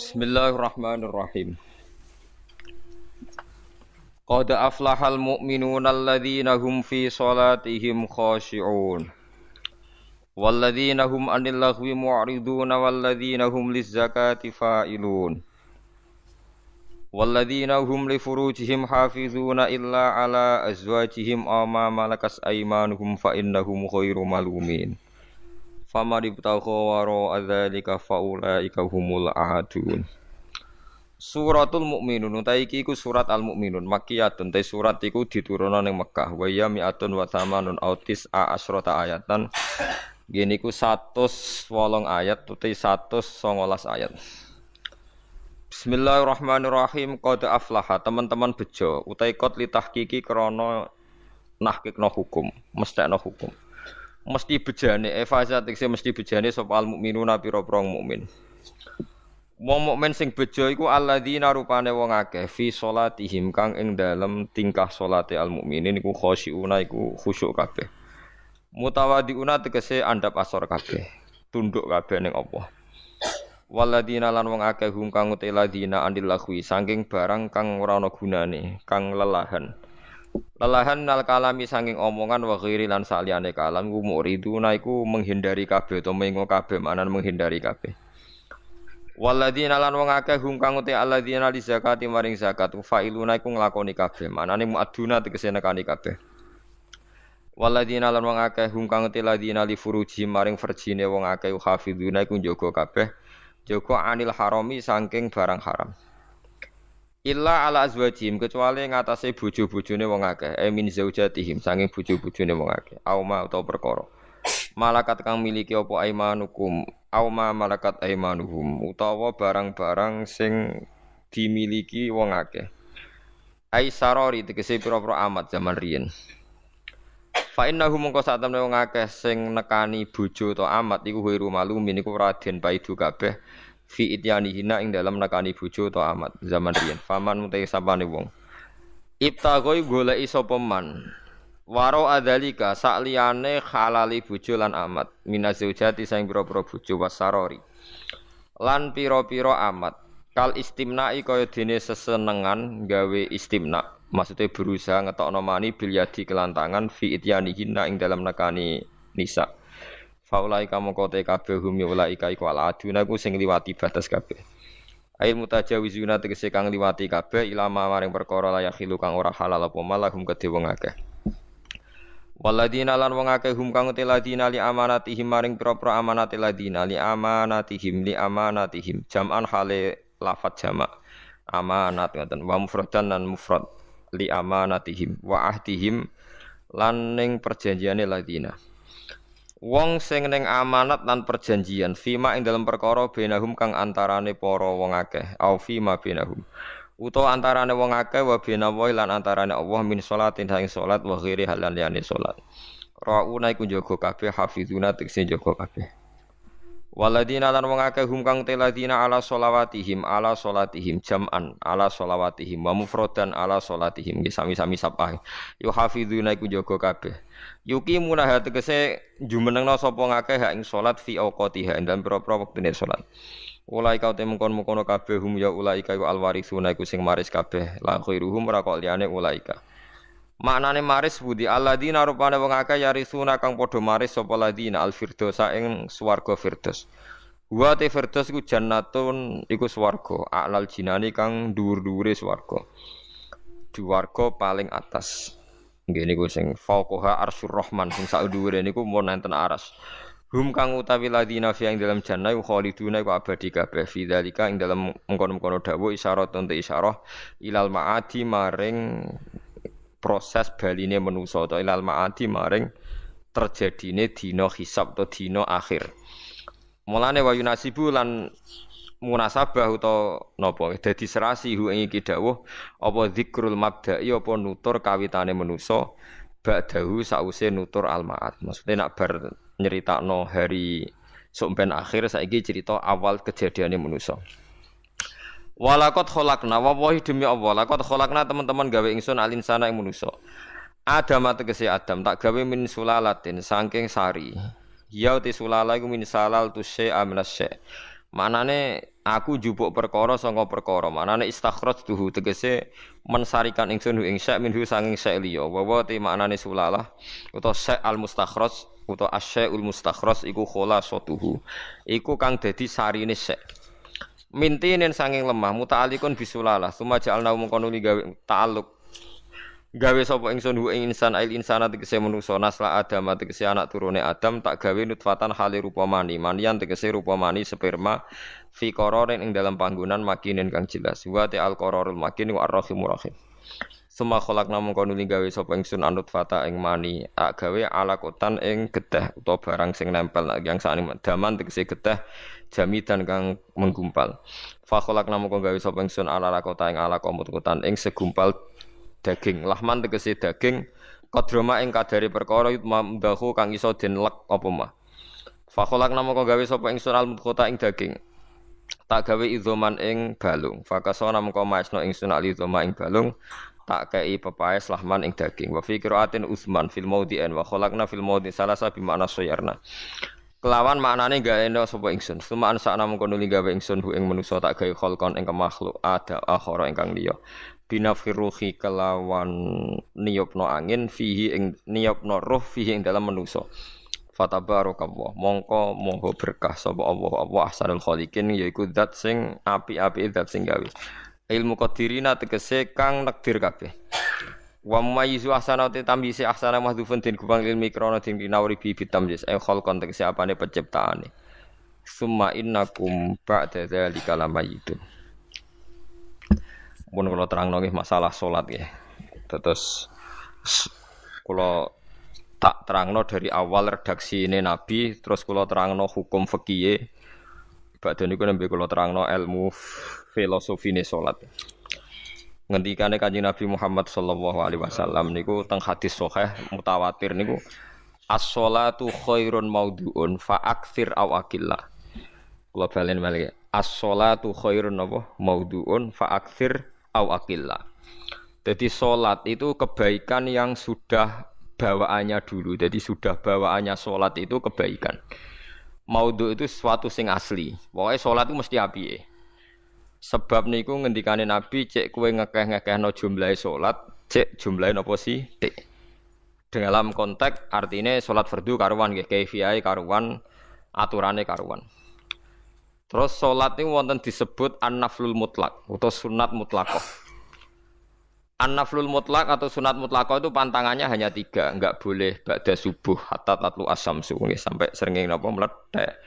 Bismillahirrahmanirrahim. Qad aflahal mu'minuna alladzina hum fi shalatihim khashi'un walladzina hum 'anil laghwi mu'riduna walladzina hum lizzakati fa'ilun walladzina hum li furujihim hafizuna illa 'ala azwajihim aw ma malakas aymanuhum fa innahum ghairu malumin. Famari butagha waro adzalika faulaika humul ahadun. Suratul Mukminun utawi iki iku surat Al-Mukminun makkiyatun te surat iku diturunna ning Mekah wa ya mi'atun wa thamanun autis a asrota ayatan. Ngene iku 108 ayat utawi 119 ayat. Bismillahirrahmanirrahim. Qad aflaha teman-teman bejo utawi qad li tahqiqi krana nahqiqna hukum, mesthekna hukum. Mesti bejane efasa tekse mesti bejane sapa al mukminuna pira-pira mukmin. Wong mukmin sing bejo iku alladzina rupane wong akeh fi sholatihim kang ing dalem tingkah salate al mukminin iku khosyiuna iku khusyuk kabeh. Mutawadiuna tegese andhap asor kabeh, tunduk kabeh ning Allah. Walladzina lan wong akeh hum kang uti ladina andil laghwi saking barang kang ora ana gunane, kang lelahan. Lelahan nal kalami saking omongan wa ghairi lan saliyane kalam ku muriduna iku menghindari kabeh utawa mengo kabeh manan menghindari kabeh. Walladzina lan wong akeh hum kang uti alladzina li zakati maring zakat failuna iku nglakoni kabeh manane muaduna tegese nekani kabeh. Walladzina lan wong akeh hum kang uti alladzina li furuji maring verjine wong akeh hafizuna iku njaga kabeh jaga anil harami saking barang haram. Illa ala azwajihim kecuali ngatasé bojo-bojone wong akeh min zaujatihim saking bojo-bojone wong akeh auma utawa perkara malakat kang miliki apa aimanukum auma malakat aimanuhum utawa barang-barang sing dimiliki wong akeh ai sarori tegese pira-pira amat zaman riyen fa innahum mongko sak temne wong akeh sing nekani bojo utawa amat iku wiru malumin iku raden paidu kabeh fi ityanihina ing dalam nekani bojo atau amat zaman riyen faman mutai sapane wong ibtagoi goleki sapa man waro adzalika sakliyane halali bojo lan amat minazaujati saing pira-pira bojo wasarori lan pira-pira amat kal istimna'i kaya dene sesenengan gawe istimna maksude berusaha ngetokno mani bil yadi kelantangan fi ityanihina ing dalam nekani nisa. Faulai kamu kote kabeh hum yaulaika iku aladuna ku sing liwati batas kabeh. Ail mutajawizuna tegese kang liwati kabeh ilama maring perkara layak khilu kang ora halal apa malahum kedhe wong akeh. Waladina lan wong akeh hum kang teladina li amanatihim maring pira-pira amanate ladina li amanatihim jam'an hale lafat jamak amanat ngoten wa mufradan lan mufrad li amanatihim wa ahdihim lan ning perjanjiane ladina. Wong sing ning amanat lan perjanjian fima ing dalam perkara benahum kang antarane para wong akeh au fima benahum utawa antarane wong akeh wa benawa lan antarane Allah min sholatin ing salat wa ghairi halan liyane salat rauna iku jaga kabeh hafizuna tekse jaga kabeh waladina lan wong akeh hum kang teladina ala sholawatihim jam'an ala sholawatihim wa mufradan ala sholatihim sami-sami sapah yu hafizuna iku jaga kabeh yuki munah tegese jumenengna sapa ngakeh hak ing salat fi auqatiha dan pira-pira wektune salat. Ulai kau temungkon-mungkon kabeh hum ya ulaika iku alwarisuna iku sing maris kabeh la khairuhum ora kok liyane ulaika. Maknane maris budi alladzina rupane wong akeh yarisuna kang padha maris sapa ladina alfirdausa ing swarga firdaus. Wa te firdaus iku jannatun iku swarga a'lal jinani kang dhuwur-dhuwure swarga. Swarga paling atas. Nggih niku sing fauqaha arsyur rahman sing sak dhuwure niku mun enten aras. Hum kang utawi ladina fi ing dalam jannah khaliduna iku abadi kabeh fi dzalika ing dalam mengkono-mengkono dawuh isyarat untuk isyarah ilal maadi maring proses baline manusa utawa ilal maadi maring terjadine dina hisab atau dina akhir. Mulane wa yunasibu lan munasabah utawa napa dadi serasi hu ing iki dawuh apa zikrul mabda'i apa nutur kawitane manusa ba'dahu sause nutur al-ma'ad maksudnya nak bar nyeritakno hari sok ben akhir saiki cerita awal kejadiane manusa walaqad khalaqna wallahi demi Allah laqad khalaqna teman-teman gawe ingsun alinsana ing manusa Adam tegese Adam tak gawe min sulalatin saking sari ya uti sulala iku min salal tu syai'a minas syai' Manane Aku jupuk perkara sanga perkara. Manane istakhraj tuhu tegese mensarikan ingsun ing syai' minhu sanging syai' liya. Wa te maknane sulalah utawa syai' al mustakhraj utawa asyai'ul mustakhraj iku khulasatuhu. Iku kang dadi sarine syai'. Mintinen sanging lemah muta'alliqun bisulalah. Suma ja'alna mungkon gawe ta'alluq gawe sapa ingsun hu ing insan ail insana tegese manusa nasla adam tegese anak turune Adam tak gawe nutfatan hale rupa mani manian tegese rupa mani sperma fi qararin ing dalam panggonan makinin kang jelas wa ta al qararul makin wa arrahimur rahim summa khalaqna mungko nuli gawe sapa ingsun anutfata ing mani tak gawe alakotan ing getih utawa barang sing nempel yang sakniki daman tegese getih jamidan kang menggumpal fa khalaqna mungko gawe sapa ingsun alakota ing alakomutan ing segumpal daging lahman tegese daging kadroma ing kadare perkara mamdahu kang iso den lek apa mah fakholak namaka gawe sapa ingsun almudkhota ing daging tak gawe idzoman ing balung fakasana mengko maesno ingsun alizoma ing balung tak kei pepaes lahman ing daging wa fi qiraatin usman fil maudhi'an wa khalaqna fil maudhi salasa bi makna sayarna kelawan maknane gaeno sapa ingsun sumaan sakna mengko nuli gawe ingsun hu ing manusa tak gawe kholkon ing makhluk ada akhara ingkang liya binafiruhi kelawan niyopno angin fihi ing niyopno roh fihi ing dalam manusa fatabarakallah mongko moho berkah sapa Allah ahsanul khaliqin yaiku zat sing apik-apike zat sing gawe ilmu qadirina tegese kang nekdir kabeh wa mayyizu ahsanati tambisi ahsana mahdhufun din kubang ilmi krana din kinawri bi bitamjis khalqan tegese apane penciptaane summa innakum ba'da dzalika lamayitun. Mun kula terangno nggih masalah salat nggih. Terus kula tak terangno dari awal redaksi ini Nabi, terus kula terangno hukum fikih. Badhe niku nembe kula terangno ilmu filosofine salat. Ngendikane Kanjeng Nabi Muhammad sallallahu alaihi wasallam niku teng hadis sahih mutawatir niku as-shalatu khairun maudhu'un fa aktsir aw aqillah. Kula balen malih. As-shalatu khairun maudhu'un fa aktsir aw aqillah. Jadi salat itu kebaikan yang sudah bawaannya dulu. Jadi sudah bawaannya salat itu kebaikan. Maudhu itu sesuatu sing asli. Pokoke salat itu mesti apike. Sebab niku ngendikane Nabi cek kowe ngekeh-ngekehno jumlahe salat, cek jumlahe napa sih? Tik. Dalam konteks artine salat fardu karuan nggih, kaifiyahe karuan, aturane karuan. Terus salat niku wonten disebut an-naflul mutlak atau sunat mutlaqah. An-naflul mutlak atau sunat mutlaqah itu pantangannya hanya 3, enggak boleh ba'da subuh hatta tatlu asyamsu nggih sampai srengenge napa mlethek.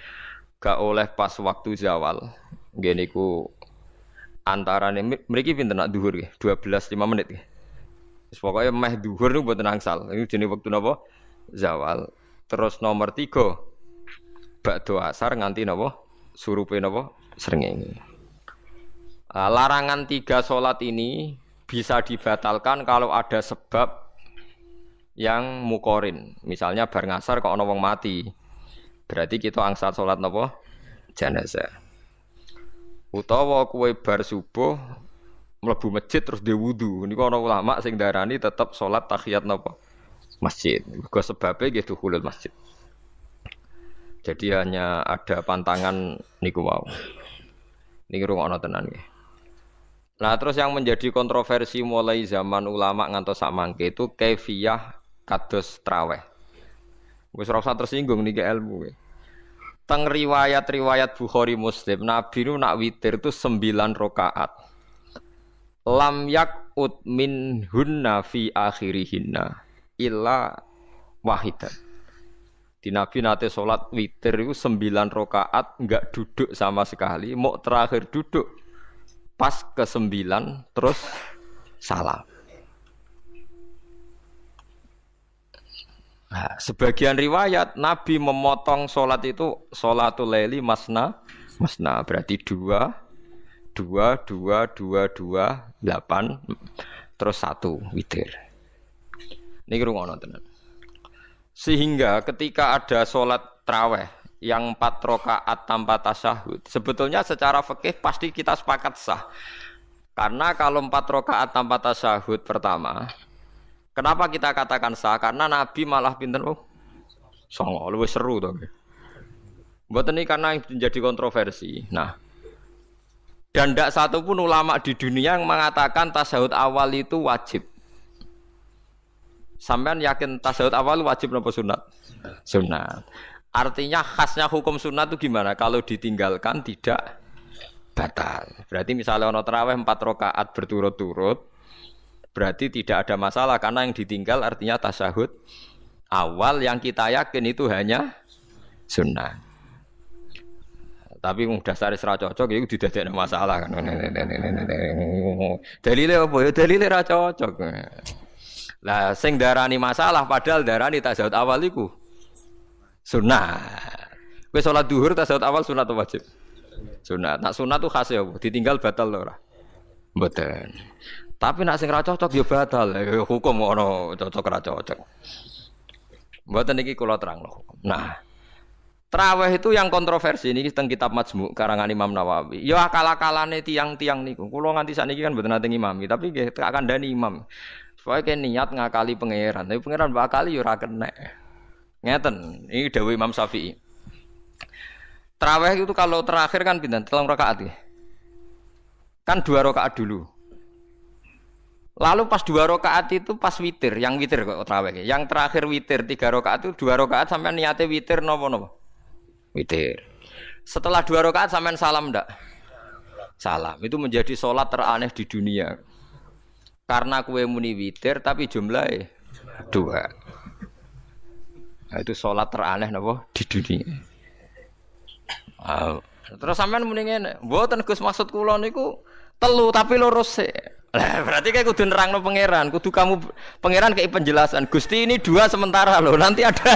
Enggak oleh pas waktu zawal. Nggih niku antarane mriki pinten nak zuhur nggih 12:05 nggih. Wis pokoke meh zuhur niku mboten angsal. Niku jenenge wektu napa? Zawal. Terus nomor 3 ba'da asar nganti napa? Surupe napa srengenge. Larangan 3 salat ini bisa dibatalkan kalau ada sebab yang mukorin. Misalnya bar ngasar kok ana wong mati. Berarti kita angsal salat napa? Jenazah. Utawa kowe bar subuh mlebu masjid terus dhe wudu. Niku ana ulama sing darani tetep salat tahiyat napa? Masjid. Mergo sebabe nggih dukhulul masjid. Jadi hanya ada pantangan niku wau. Niki rungokno tenan nggih. Nah, terus yang menjadi kontroversi mulai zaman ulama ngantos sak mangke itu kaifiyah kados traweh. Wis ora usah tersinggung niki ilmu nggih. Teng riwayat-riwayat Bukhari Muslim, Nabi nu nak witir itu 9 rakaat. Lam yaqut min hunna fi akhirihinna illa wahidan. Di Nabi nate sholat witir itu 9 rakaat enggak duduk sama sekali, mau terakhir duduk pas ke-9 terus salam. Nah, sebagian riwayat Nabi memotong sholat itu sholatul laili masna berarti 2 8 terus 1 witir. Niki rungono tenan. Sehingga ketika ada sholat taraweh yang 4 rakaat tanpa tasyahud, sebetulnya secara fikih pasti kita sepakat sah. Karena kalau 4 rakaat tanpa tasyahud pertama, kenapa kita katakan sah? Karena Nabi malah pinten songo, luwih seru to. Mboten iki karena menjadi kontroversi. Nah, Dan tidak satu pun ulama di dunia yang mengatakan tasyahud awal itu wajib. Sampean yakin tasyahud awal wajib apa sunat? Sunat. Artinya khasnya hukum sunat itu gimana? Kalau ditinggalkan tidak batal. Berarti misalnya ono tarawih 4 rakaat berturut-turut, berarti tidak ada masalah karena yang ditinggal artinya tasyahud awal yang kita yakin itu hanya sunnah. Tapi dasar ra cocok iku didadekno masalah kan. Dalile apa ya? Dalile ra cocok. Lah sing darani masalah padahal darani tasyahud awal iku sunnah. Kowe salat zuhur tasyahud awal sunat atau wajib? Sunat. Nak sunat tuh khas ya, ditinggal batal lho ora? Mboten. Tapi nak sing ra cocok ya batal. Hukum ono cocok ra cocok. Mboten iki kula terangno. Nah, tarawih itu yang kontroversi ini teng kitab Majmu' karangan Imam Nawawi. Ya akal-akalane tiang-tiang niku. Kula nganti sakniki kan mboten nate ngimami, tapi nggih tak kandhani imam. Supaya ke niat ngakali pangeran. Tapi pangeran bakali ya ora kena. Ngeten, ini dawuh Imam Syafi'i. Tarawih itu kalau terakhir kan pinten? 3 rakaat ya. Kan 2 rakaat dulu. Lalu pas 2 rakaat itu pas witir, yang witir kok tarawih. Yang terakhir witir 3 rakaat itu 2 rakaat sampai niate witir napa-napa? Witir. Setelah 2 rakaat sampean salam ndak? Salam. Itu menjadi sholat teraneh di dunia. Karena kue muni witir tapi jumlahnya 2. Nah, itu sholat teraneh napa di dunia. Terus sampean muni ngene, mboten Gus maksud kula niku 3 tapi lurus sik. Lah berarti kayak kudu nerangno pangeran, kudu kamu pangeran kayak penjelasan. Gusti ini 2 sementara loh, nanti ada.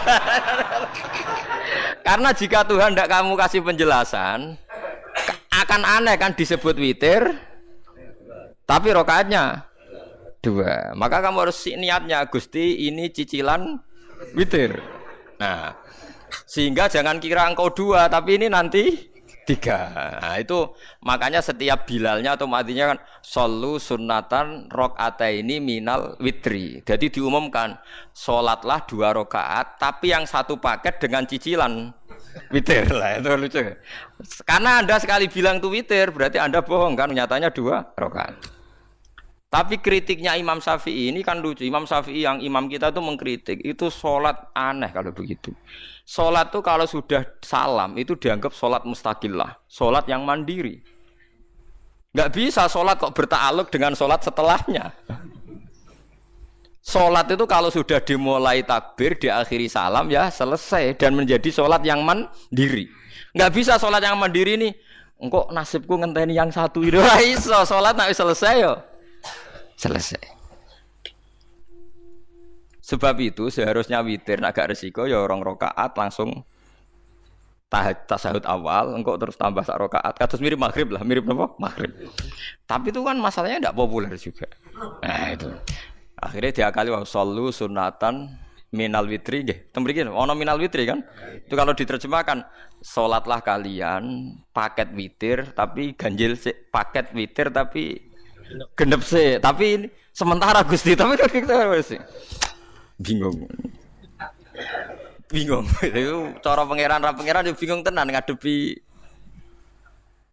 Karena jika Tuhan tidak kamu kasih penjelasan, akan aneh kan disebut witir, tapi rokaatnya 2. Maka kamu harus niatnya Gusti ini cicilan witir. Nah, sehingga jangan kira engkau 2, tapi ini nanti 3. Nah, itu makanya setiap bilalnya atau matinya kan solu sunnatan rakaataini minal witri. Jadi diumumkan sholatlah 2 rakaat tapi yang satu paket dengan cicilan witir lah. Itu lucu. Karena Anda sekali bilang itu witir berarti Anda bohong kan, nyatanya 2 rakaat. Tapi kritiknya Imam Syafi'i ini kan lucu. Imam Syafi'i yang imam kita itu mengkritik itu sholat aneh kalau begitu. Sholat itu kalau sudah salam itu dianggap sholat mustaqillah, sholat yang mandiri. Nggak bisa sholat kok berta'aluk dengan sholat setelahnya. Sholat itu kalau sudah dimulai takbir, diakhiri salam ya selesai dan menjadi sholat yang mandiri. Nggak bisa sholat yang mandiri ini. Engkau nasibku ngenteni yang satu itu. Iso sholat nggak selesai yo. Selesai. Sebab itu seharusnya witir agak resiko ya 2 rakaat langsung tasyahud awal, engkau terus tambah 1 rakaat. Kados mirip maghrib lah, mirip apa? Maghrib. Tapi itu kan masalahnya tidak populer juga. Nah itu. Akhirnya diakali wa shollu sunatan minal witri nggih. Teng mriki ono minal witri kan? Itu kalau diterjemahkan salatlah kalian paket witir tapi ganjil paket witir tapi genep sih, tapi ini sementara Gusti, tapi kan kita sih bingung. Itu cara pangeran yo bingung tenan ngadepi.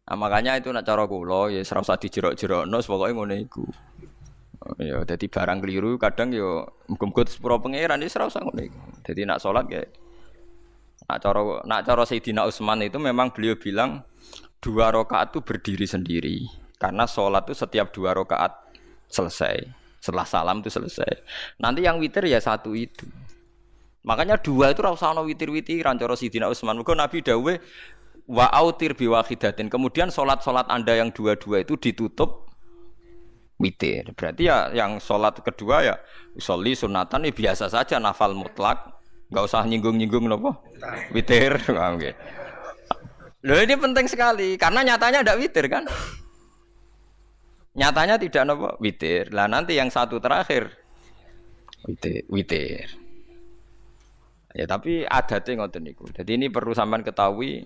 Nah, makanya itu nak cara kula ya ora usah dijerok-jerokno, pokoke ngono iku. Ya dadi barang keliru kadang yo muga-muga sepuro pangeran wis ora usah ngono iku. Dadi nak salat ya nak cara Sayyidina Utsman itu memang beliau bilang 2 rakaat itu berdiri sendiri. Karena sholat itu setiap 2 rakaat selesai. Setelah salam itu selesai. Nanti yang witir ya 1 itu. Makanya 2 itu rasa ana witir-witiran cara Sidina Utsman. Muga Nabi dawuh wa autir bi wahidatin. Kemudian sholat-sholat Anda yang 2 itu ditutup witir. Berarti ya yang sholat kedua ya sholli sunatan ya biasa saja nafal mutlak. Enggak usah nyinggung-nyinggung napa? Witir. Nggih. Loh ini penting sekali karena nyatanya ndak witir kan? Nyatanya tidak nopo witir. Lah nanti yang 1 terakhir witir. Ya tapi adatnya ngoten niku. Jadi ini perlu sampean ketahui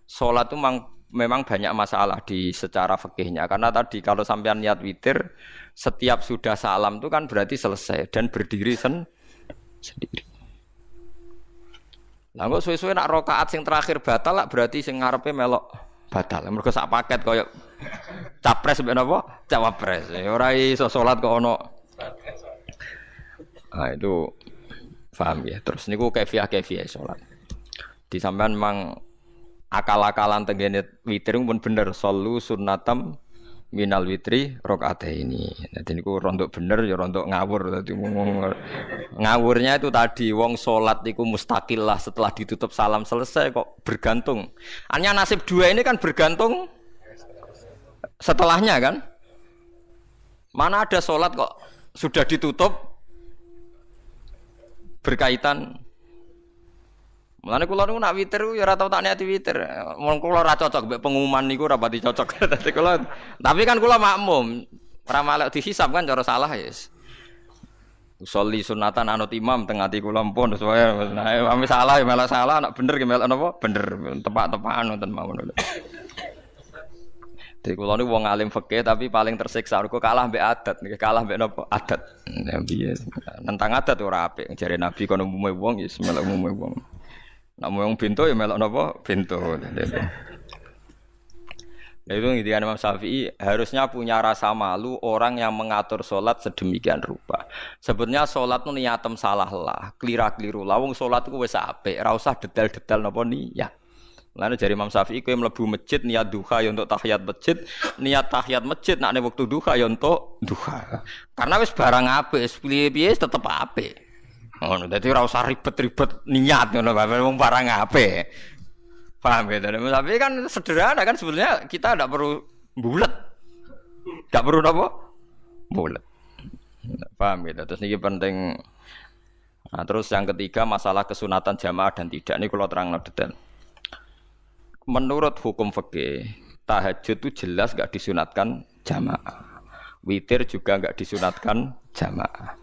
salat itu memang banyak masalah di secara fikihnya karena tadi kalau sampean niat witir setiap sudah salam itu kan berarti selesai dan berdiri sendiri. Lah kok suwe-suwe nak rakaat sing terakhir batal lah berarti sing ngarepe melok batal. Mergo sak paket koyo Capres mbek napa? Cawapres. Ora iso salat kok ono. Ah itu paham ya. Terus niku kaifiah salat. Di sampean memang akal-akalan tenggene witir pun bener sallu sunnatam minal witri rakaataini. Dadi niku rontok bener ya rontok ngawur dadi ngawurnya itu tadi wong salat niku mustaqil lah setelah ditutup salam selesai kok bergantung. Hanya nasib dua ini kan bergantung setelahnya kan. Mana ada salat kok sudah ditutup berkaitan. Mulane kula niku nak witir ya ora tau tak niati witir. Mun kula ora cocok mbek pengumuman niku ora pati cocok. Dadi kula tapi kan kula makmum. Ora malek dihisab kan cara salah ya. Usolli sunatan anut imam teng ati kula mpun sesuai. Nah, ame salah ya malah salah, nak bener ki melok napa? Bener. Tepak-tepakan wonten mawon. Jadi kula niku wong alim fikih tapi paling tersiksa kok kalah mbek adat, kalah mbek napa? Adat. Nabi nentang adat ora apik. Jare Nabi kono umume wong ya melok umume wong. Nak mau yang pintu ya melok napa pintu. Nah itu ngintikan Imam Syafi'i harusnya punya rasa malu orang yang mengatur sholat sedemikian rupa. Sebetulnya sholat itu niatem salah lah, kelira-keliru lah. Wong sholat itu wis apik, ora usah detail-detail napa niat. Lalu dari Imam Syafi'i kowe mlebu masjid niat duha ya untuk tahiyat masjid, niat tahiyat masjid nak waktu duha ya untuk duha. Karena wis barang apik, wis piye-piye tetep apik. Ngono dadi ora usah ribet-ribet niat ngono wong barang apik. Paham ya? Tapi kan sederhana kan sebenarnya kita tidak perlu bulat. Tidak perlu apa? Bulat. Paham ya? Terus ini penting. Nah, terus yang ketiga masalah kesunatan jamaah dan tidak. Ini kalau terang detail. Menurut hukum fikih, tahajud itu jelas enggak disunatkan jamaah. Witir juga enggak disunatkan jamaah.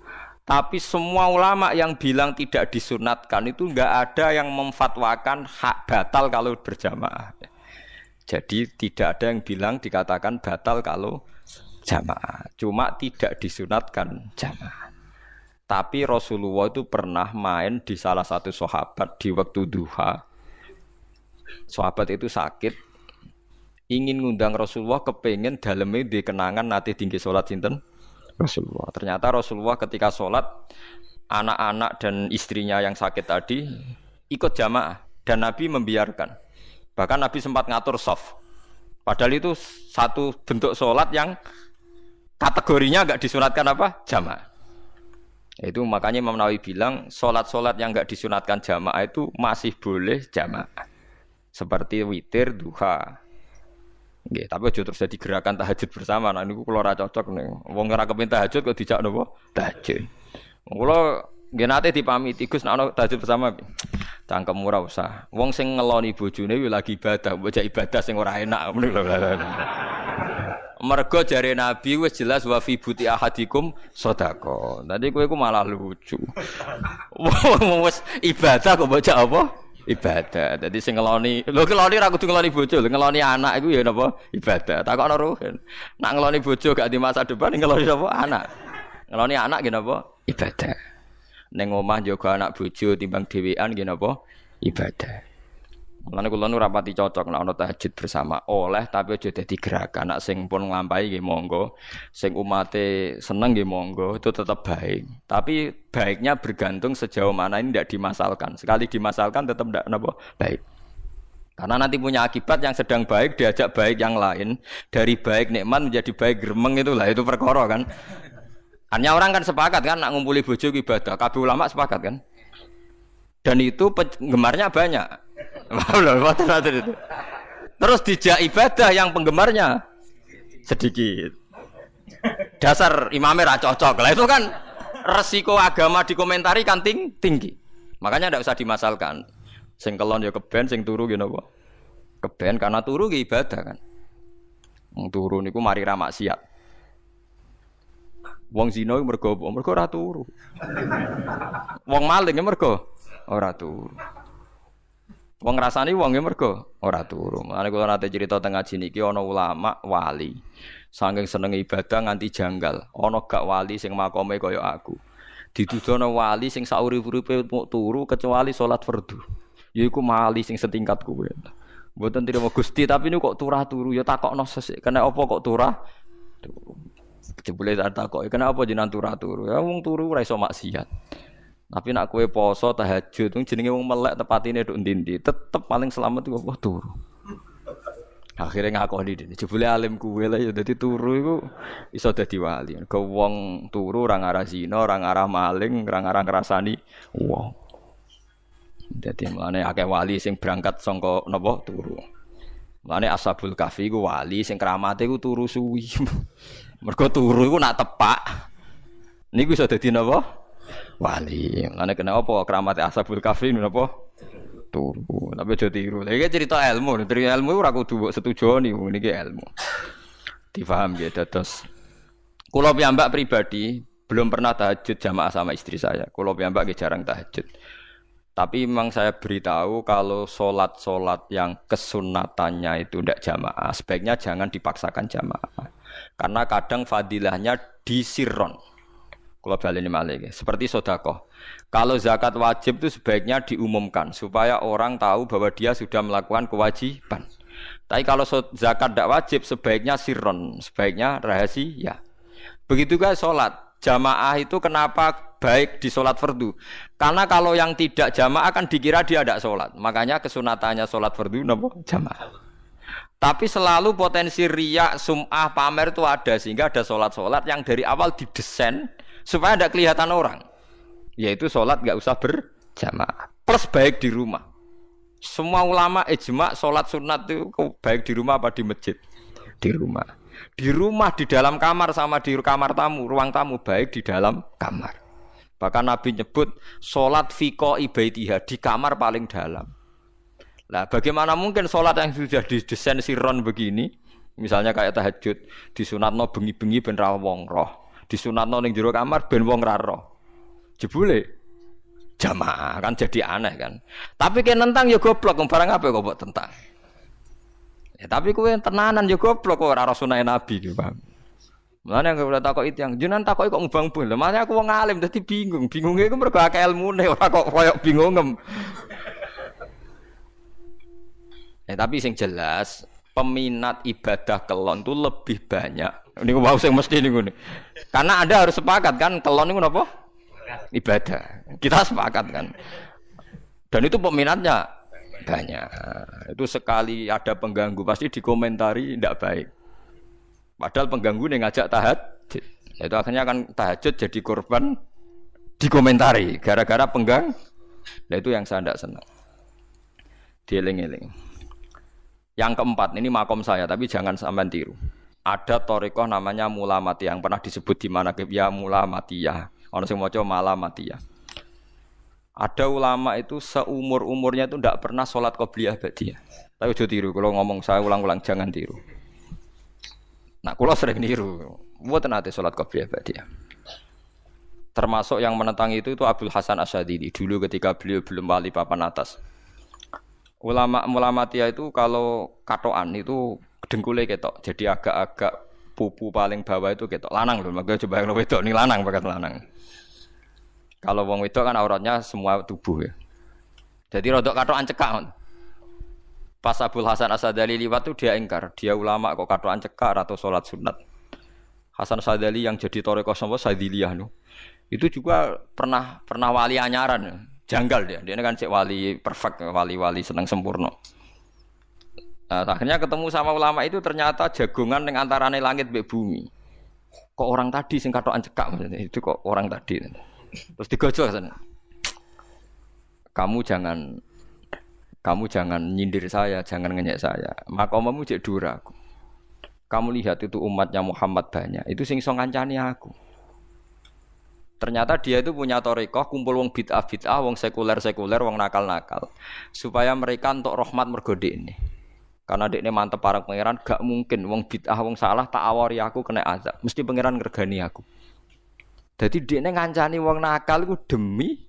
Tapi semua ulama yang bilang tidak disunatkan itu enggak ada yang memfatwakan hak batal kalau berjamaah. Jadi tidak ada yang bilang dikatakan batal kalau jamaah. Cuma tidak disunatkan jamaah. Tapi Rasulullah itu pernah main di salah satu sahabat di waktu duha. Sahabat itu sakit, ingin ngundang Rasulullah, kepengen dalamnya di kenangan nanti tinggi sholat sinten Rasulullah. Ternyata Rasulullah ketika sholat, anak-anak dan istrinya yang sakit tadi ikut jamaah dan Nabi membiarkan. Bahkan Nabi sempat ngatur shaf. Padahal itu satu bentuk sholat yang kategorinya enggak disunatkan apa? Jamaah. Itu makanya Imam Nawawi bilang sholat-sholat yang enggak disunatkan jamaah itu masih boleh jamaah. Seperti witir, duha. Nggih, tapi aja terus jadi gerakan tahajud bersama. Nah niku kula ora cocok nih. Wong ora kepengin tahajud kok dijak napa? Tahajud. Kula nggih nate dipamiti Gus nek ana tahajud bersama. Cangkem ora usah. Wong sing ngeloni bojone yo lagi ibadah, mbok ibadah sing ora enak ngono lho. Mergo jare Nabi wis jelas wa fi buti ahadikum sedekah. Dadi kowe iku malah lucu. Wong wis ibadah kok mbok apa? Ibadah. Jadi sing ngeloni, lho ngeloni ra kudu ngeloni bojo, ngeloni anak iku ya napa? Ibadah. Takokno ruhen. Nak ngeloni bojo gak di masa depan ngeloni napa? Anak. Ngeloni anak nggih napa? Ibadah. Ning omah njaga anak bojo timbang dhewean nggih napa? Ibadah. Mulane kula nu rapati cocok nek ana tahajud bersama. Oleh tapi aja dadi gerakan. Nek sing pun nglampahi nggih monggo. Sing umate seneng nggih monggo, itu tetap baik. Tapi baiknya bergantung sejauh mana ini tidak dimasalkan. Sekali dimasalkan tetap tidak napa baik. Karena nanti punya akibat yang sedang baik diajak baik yang lain. Dari baik nikmat menjadi baik gremeng itulah itu perkara kan. Hanya orang kan sepakat kan nak ngumpuli bojo ibadah. Kabeh ulama sepakat kan. Dan itu penggemarnya banyak. Terus dijak ibadah yang penggemarnya sedikit. Dasar imamnya ra cocok. Lah itu kan resiko agama dikomentari kan tinggi. Makanya tidak usah dimasalkan. Sing kelon ya keben, sing turu ya napa? Keben karena turu ki ibadah kan. Wong turu niku mari ra maksiat. Wong zina mergo apa? Mergo ora turu. Wong maling ya mergo ora turu. Wong ngrasani wong ya mergo ora turu. Mulane kula nate crita teng ngaji niki ana ulama wali. Saking senenge ibadah nganti janggal. Ana gak wali sing makome kaya aku. Didudono wali sing saurip-uripe mung turu kecuali salat fardu. Yaiku wali sing setingkat kuwe. Mboten trimo Gusti, tapi niku kok turah turu ya takokno sesuk. Kena apa kok turah? Turu. Jebule tak takoki, kenapa jenengan turah turu? Ya wong turu ora iso maksiat. Tapi nak kowe poso tahajud, jenenge wong melek tepatine nduk ndi-ndi, tetep paling selamat iku apa turu. Akhirnya ngakoni dene. Jebule alim kuwe lah ya dadi turu iku iso dadi wali. Ke wong turu ora ngarah zina, ora ngarah maling, ora ngarah ngrasani wong. Dadi mlane akeh wali sing berangkat saka napa turu. Mlane Ashabul Kahfi iku wali sing kramate iku turu suwi. Mergo turu iku nak tepak. Niku iso dadi napa? Wali. Mlane kena apa kramate Ashabul Kahfi napa? Turu, tapi aja tiru. Iki cerita ilmu, cerita ilmu ora kudu setuju niku niki ilmu. Difaham nggih dados. Kula piyambak pribadi belum pernah tahajud jamaah sama istri saya. Kula piyambak nggih jarang tahajud. Tapi memang saya beritahu kalau solat yang kesunatannya itu tidak jamaah, sebaiknya jangan dipaksakan jamaah. Karena kadang fadilahnya disirron. Kalau baleni malih seperti sedekah. Kalau zakat wajib itu sebaiknya diumumkan supaya orang tahu bahwa dia sudah melakukan kewajiban. Tapi kalau zakat tidak wajib sebaiknya sirron, sebaiknya rahasia. Begitu juga sholat. Jamaah itu kenapa baik di sholat fardu? Karena kalau yang tidak jamaah kan dikira dia tidak sholat. Makanya kesunatannya sholat fardu napa? Jamaah. Tapi selalu potensi riya, sum'ah, pamer itu ada. Sehingga ada sholat-sholat yang dari awal didesain supaya tidak kelihatan orang. Yaitu sholat nggak usah berjamaah. Plus baik di rumah. Semua ulama ijma sholat sunat itu baik di rumah apa di masjid? Di rumah. Di rumah, di dalam kamar sama di kamar tamu, ruang tamu baik di dalam kamar. Bahkan Nabi nyebut sholat fiko ibaitiha di kamar paling dalam. Nah, bagaimana mungkin sholat yang sudah didesain sirron begini, misalnya kayak tahajud, disunatno bengi-bengi ben ra wong roh, disunatno ning jero kamar ben wong ra roh. Jebule jamaah kan jadi aneh kan. Tapi kan nentang ya goblok, barang apa kok mbok tentang. Ya, tapi kowe tenanan ya goblok kok ora sunah Nabi iki, Bang. Mulane nek ora takok itu yang jenengan takoki kok ngubang-ubang. Lha makane aku wong alim dadi bingung. Bingunge iku mergo akeh ilmune ora kok koyo bingungem. Tapi sing jelas peminat ibadah kelon itu lebih banyak. Niku wau sing mesti niku. Karena Anda harus sepakat kan kelon niku napa? Ibadah. Kita sepakat kan. Dan itu peminatnya banyak. Itu sekali ada pengganggu pasti dikomentari tidak baik. Padahal pengganggu yang ngajak tahajud. Itu akhirnya kan tahajud jadi korban dikomentari gara-gara penggang. Nah itu yang saya tidak senang. Dieling-eling. Yang keempat ini makom saya tapi jangan sampai tiru. Ada thariqah namanya Mulamatiyah yang pernah disebut di mana ya Mulamatiyah. Orang sing maca Mulamatiyah. Ada ulama itu seumur-umurnya itu tidak pernah sholat qobliyah ba'diyah. Tapi aja tiru, kalau ngomong saya ulang-ulang jangan tiru. Nah, kalau sering tiru, mboten nate sholat qobliyah ba'diyah. Termasuk yang menentang itu Abdul Hasan Asyadili dulu ketika beliau belum wali papan atas. Ulama Mulamatiyah itu kalau katoan itu dengkulnya ketok, jadi agak-agak pupu paling bawah itu ketok. Lanang loh, makanya coba yang wedok ini lanang bakat lanang. Kalau wong wedok kan auratnya semua tubuh ya. Jadi rodok katokan cekak. Pas Abdul Hasan Asyadili liwat tuh dia ingkar, dia ulama kok katokan cekak atau sholat sunat. Hasan Asyadili yang jadi thariqah sama Sadiliyah no. Itu juga pernah wali anyaran ya. Janggal dia kan cek wali perfect, wali seneng sempurna. Nah, akhirnya ketemu sama ulama itu ternyata jagongan yang antarane langit mbek bumi. Kok orang tadi sing katokan cekak maksudnya itu kok orang tadi. Terus digojol sana. Kamu jangan nyindir saya, jangan ngenyek saya. Makomamu cek duraku. Kamu lihat itu umatnya Muhammad banyak, itu sing iso ngancani aku. Ternyata dia itu punya thariqah kumpul wong bid'ah, wong sekuler, wong nakal. Supaya mereka untuk rahmat mergo dekne. Karena dekne mantep parang pangeran, gak mungkin wong bid'ah, wong salah tak awari aku kena azab. Mesti pangeran ngergani aku. Jadi dekne ngancani wong nakal iku demi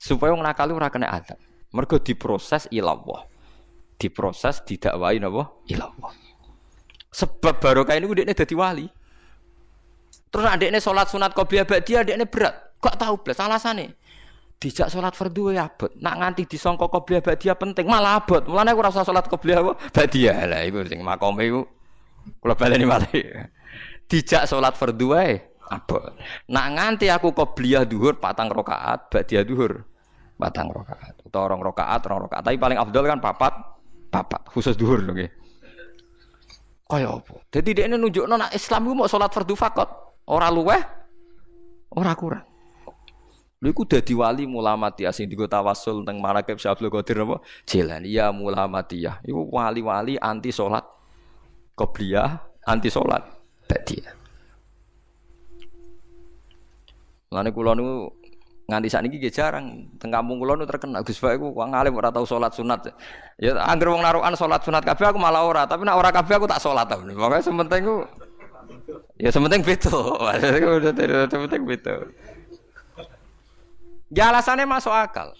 supaya wong nakal ora kena azab. Mergo diproses ilallah. Diproses didakwai napa? Ilallah. Sebab barokah niku dekne dadi wali. Terus adekne sholat sunat qobliyah ba'diyah adekne berat. Gak tahu blas alasane. Dijak salat fardu ya abot. Nak nganti disangka qobliyah ba'diyah penting malah abot. Mulane aku ora usah salat qobliyah apa ba'diyah. Lah iku sing makome iku kula baleni malih. Dijak salat fardu wae abot. Nak nganti aku qobliyah zuhur 4 rakaat, ba'diyah zuhur 4 rakaat. Utawa 2 rakaat, 2 rakaat. Tapi paling afdal kan papat khusus zuhur lho nggih. Kaya apa? Dadi dekne nunjukno nek Islam ku mau salat fardu faqat, ora luweh, ora kurang. Lha iku dadi wali mulamatiyah sing digo tawasul teng Manaqib Syekh Abdul Qadir apa? Jilani ya mulamatiyah. Iku wali-wali anti salat qobliyah, anti salat ba'diyah. Lane kula niku nganti sakniki nggih jarang teng kampung kula niku terkenal Gus Bak iku wong alim ora tau salat sunat. Ya anggere wong narukan salat sunat kabeh aku malah ora, tapi nek ora kabeh aku tak salat ta. Pokoke sementing ku ya sementing beda. Sementing beda. Ya alasannya masuk akal.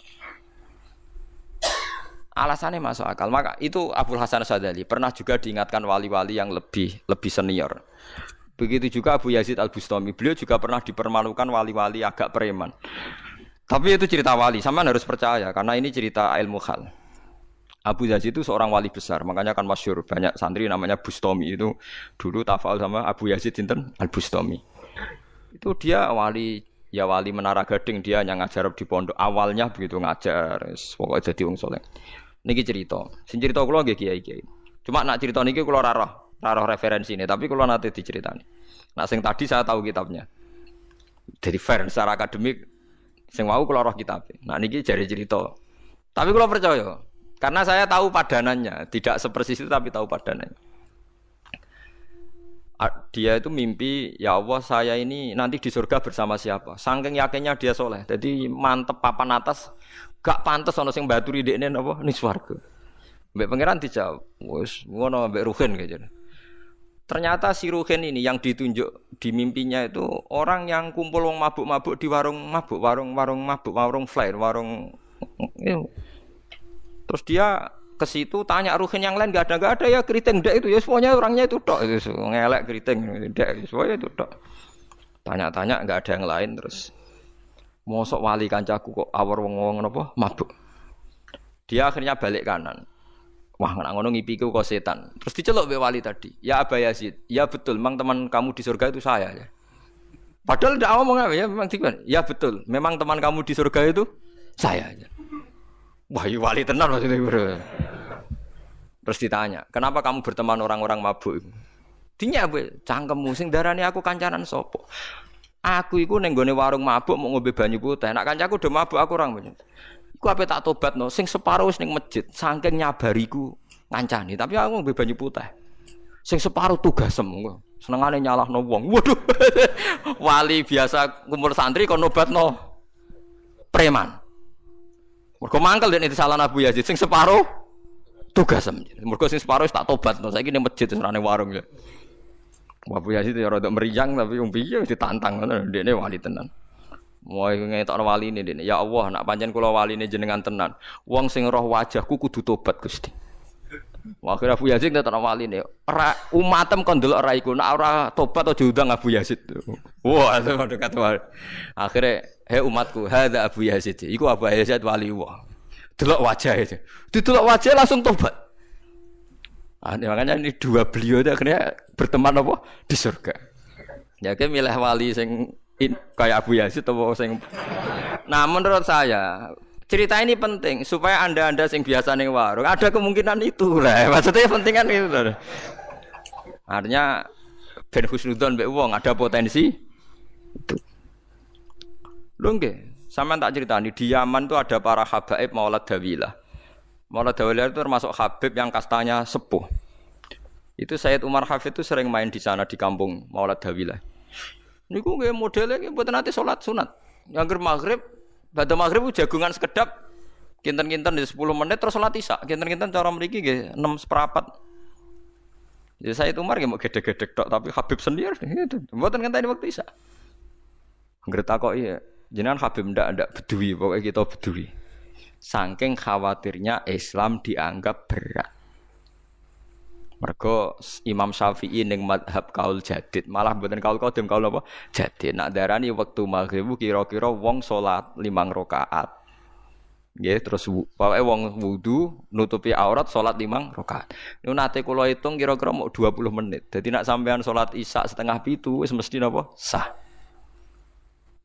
Alasannya masuk akal. Maka itu Abdul Hasan Asy'adzali pernah juga diingatkan wali-wali yang lebih senior. Begitu juga Abu Yazid Al-Bustami. Beliau juga pernah dipermalukan wali-wali agak preman. Tapi itu cerita wali, sampean harus percaya karena ini cerita ilmu hal. Abu Yazid itu seorang wali besar, makanya kan masyhur banyak santri namanya Bustami itu dulu tafal sama Abu Yazid sinten Al-Bustami. Itu dia wali Menara Gading, dia yang ngajar di pondok. Awalnya begitu ngajar, pokoknya jadi wong saleh. Niki cerita. Sing cerita kula nggih kiai-kiai. Cuma nak cerita niki kula ora roh referensine, tapi kula nate diceritani. Nak sing tadi saya tahu kitabnya. Jadi fair secara akademik sing wau kula roh kitabnya. Nah niki jare cerita. Tapi kula percaya karena saya tahu padanannya, tidak sepersis itu tapi tahu padanannya. Dia itu mimpi, ya Allah saya ini nanti di surga bersama siapa. Saking yakinnya dia soleh, jadi mantep papan atas, gak pantes ana sing baturi dekne napa ning swarga. Mbek pangeran dijawab, wis ngono mbek Ruhin gitu. Ternyata si Ruhin ini yang ditunjuk di mimpinya itu orang yang kumpul wong mabuk-mabuk di warung mabuk, warung flare, warung. Terus dia ke situ tanya Ruhin yang lain enggak ada ya keriting ndak itu ya semuanya orangnya itu tok itu ngelek keriting ndak semuanya itu tok. Tanya-tanya enggak ada yang lain terus mosok wali kancaku kok awor wong-wong napa mabuk. Dia akhirnya balik kanan. Wah nek ngono ngipiku kok setan. Terus diceluk mbek wali tadi. Ya Aba Yazid, ya betul memang teman kamu di surga itu saya ya. Padahal ndak ngomong apa ya memang tiba. Ya betul, memang teman kamu di surga itu saya aja. Wah, wali tenan maksudnya bro. Terus ditanya, kenapa kamu berteman orang-orang mabuk? Dinya cangkemmu sing darani aku kancanan sopo. Aku iku ning gone warung mabuk mau ngombe banyu putih. Nek kancaku do mabuk aku orang banyu. Iku ape tak tobatno sing separo wis ning masjid saking nyabariku ngancani, tapi aku ngombe banyu putih. Sing separo tugasem engko. Senengane nyalahno wong. Waduh. Wali biasa kumpul santri kon nobatno preman. Mergo mangkel nek disalahno Abu Yazid sing separo tugasem. Mergo sing separo wis tak tobatno. Saiki ning masjid serane warung ya. Abu Yazid ya rada meriang tapi wong piye ditantang ngono ndekne wali tenan. Moe ngetokno waline ndekne. Ya Allah, nak pancen kula waline jenengan tenan. Wong sing roh wajahku kudu tobat Gusti. Akhire Abu Yazid ngetokno waline. Ora umatem kon delok ora iku. Nek ora tobat aja diundang Abu Yazid. Wah, itu dekat wali. Akhire, "Hei umatku, hadza Abu Yazid." Iku Abu Yazid wali wah. Delok wajah itu. Didelok wajah langsung tobat. Makanya ini dua beliau itu akhirnya berteman apa di surga. Ya kan milih wali sing kayak Abu Yazid atau sing. Nah menurut saya cerita ini penting supaya anda sing biasa ning warung ada kemungkinan itu lah. Maksudnya penting kan itu. Artinya ben husnudzon mbek wong ada potensi itu. Lho nggih, sampean tak critani di Yaman itu ada para habaib Maulad Dawilah. Maulad Dawilah itu termasuk habib yang kastanya sepuh. Itu Sayyid Umar Hafid itu sering main di sana di kampung Maulad Dawilah. Niku nggih modele nggih mboten nate salat sunat. Angger maghrib, badhe maghrib jagungan sekedap kinten-kinten di 10 menit terus salat isya. Kinten-kinten cara mriki nggih 6/4. Ya Sayyid Umar nggih mau gedhe-gedhe tok tapi habib sendiri gitu. Mboten ngenteni wektu isya. Angger takoki jenengan habib ndak bedui pokoke kita bedui. Saking khawatirnya Islam dianggap berat. Mergo Imam Syafi'i ning mazhab kaul jadid, malah mboten kaul qadim, kaul apa? Jadid. Nak darani wektu maghrib kira-kira wong salat 5 rakaat. Nggih, terus pokoke wong wudu nutupi aurat salat 5 rakaat. Niku nate kula hitung kira-kira mau 20 menit. Dadi nak sampean salat Isya setengah 7 wis mesti napa? Sah.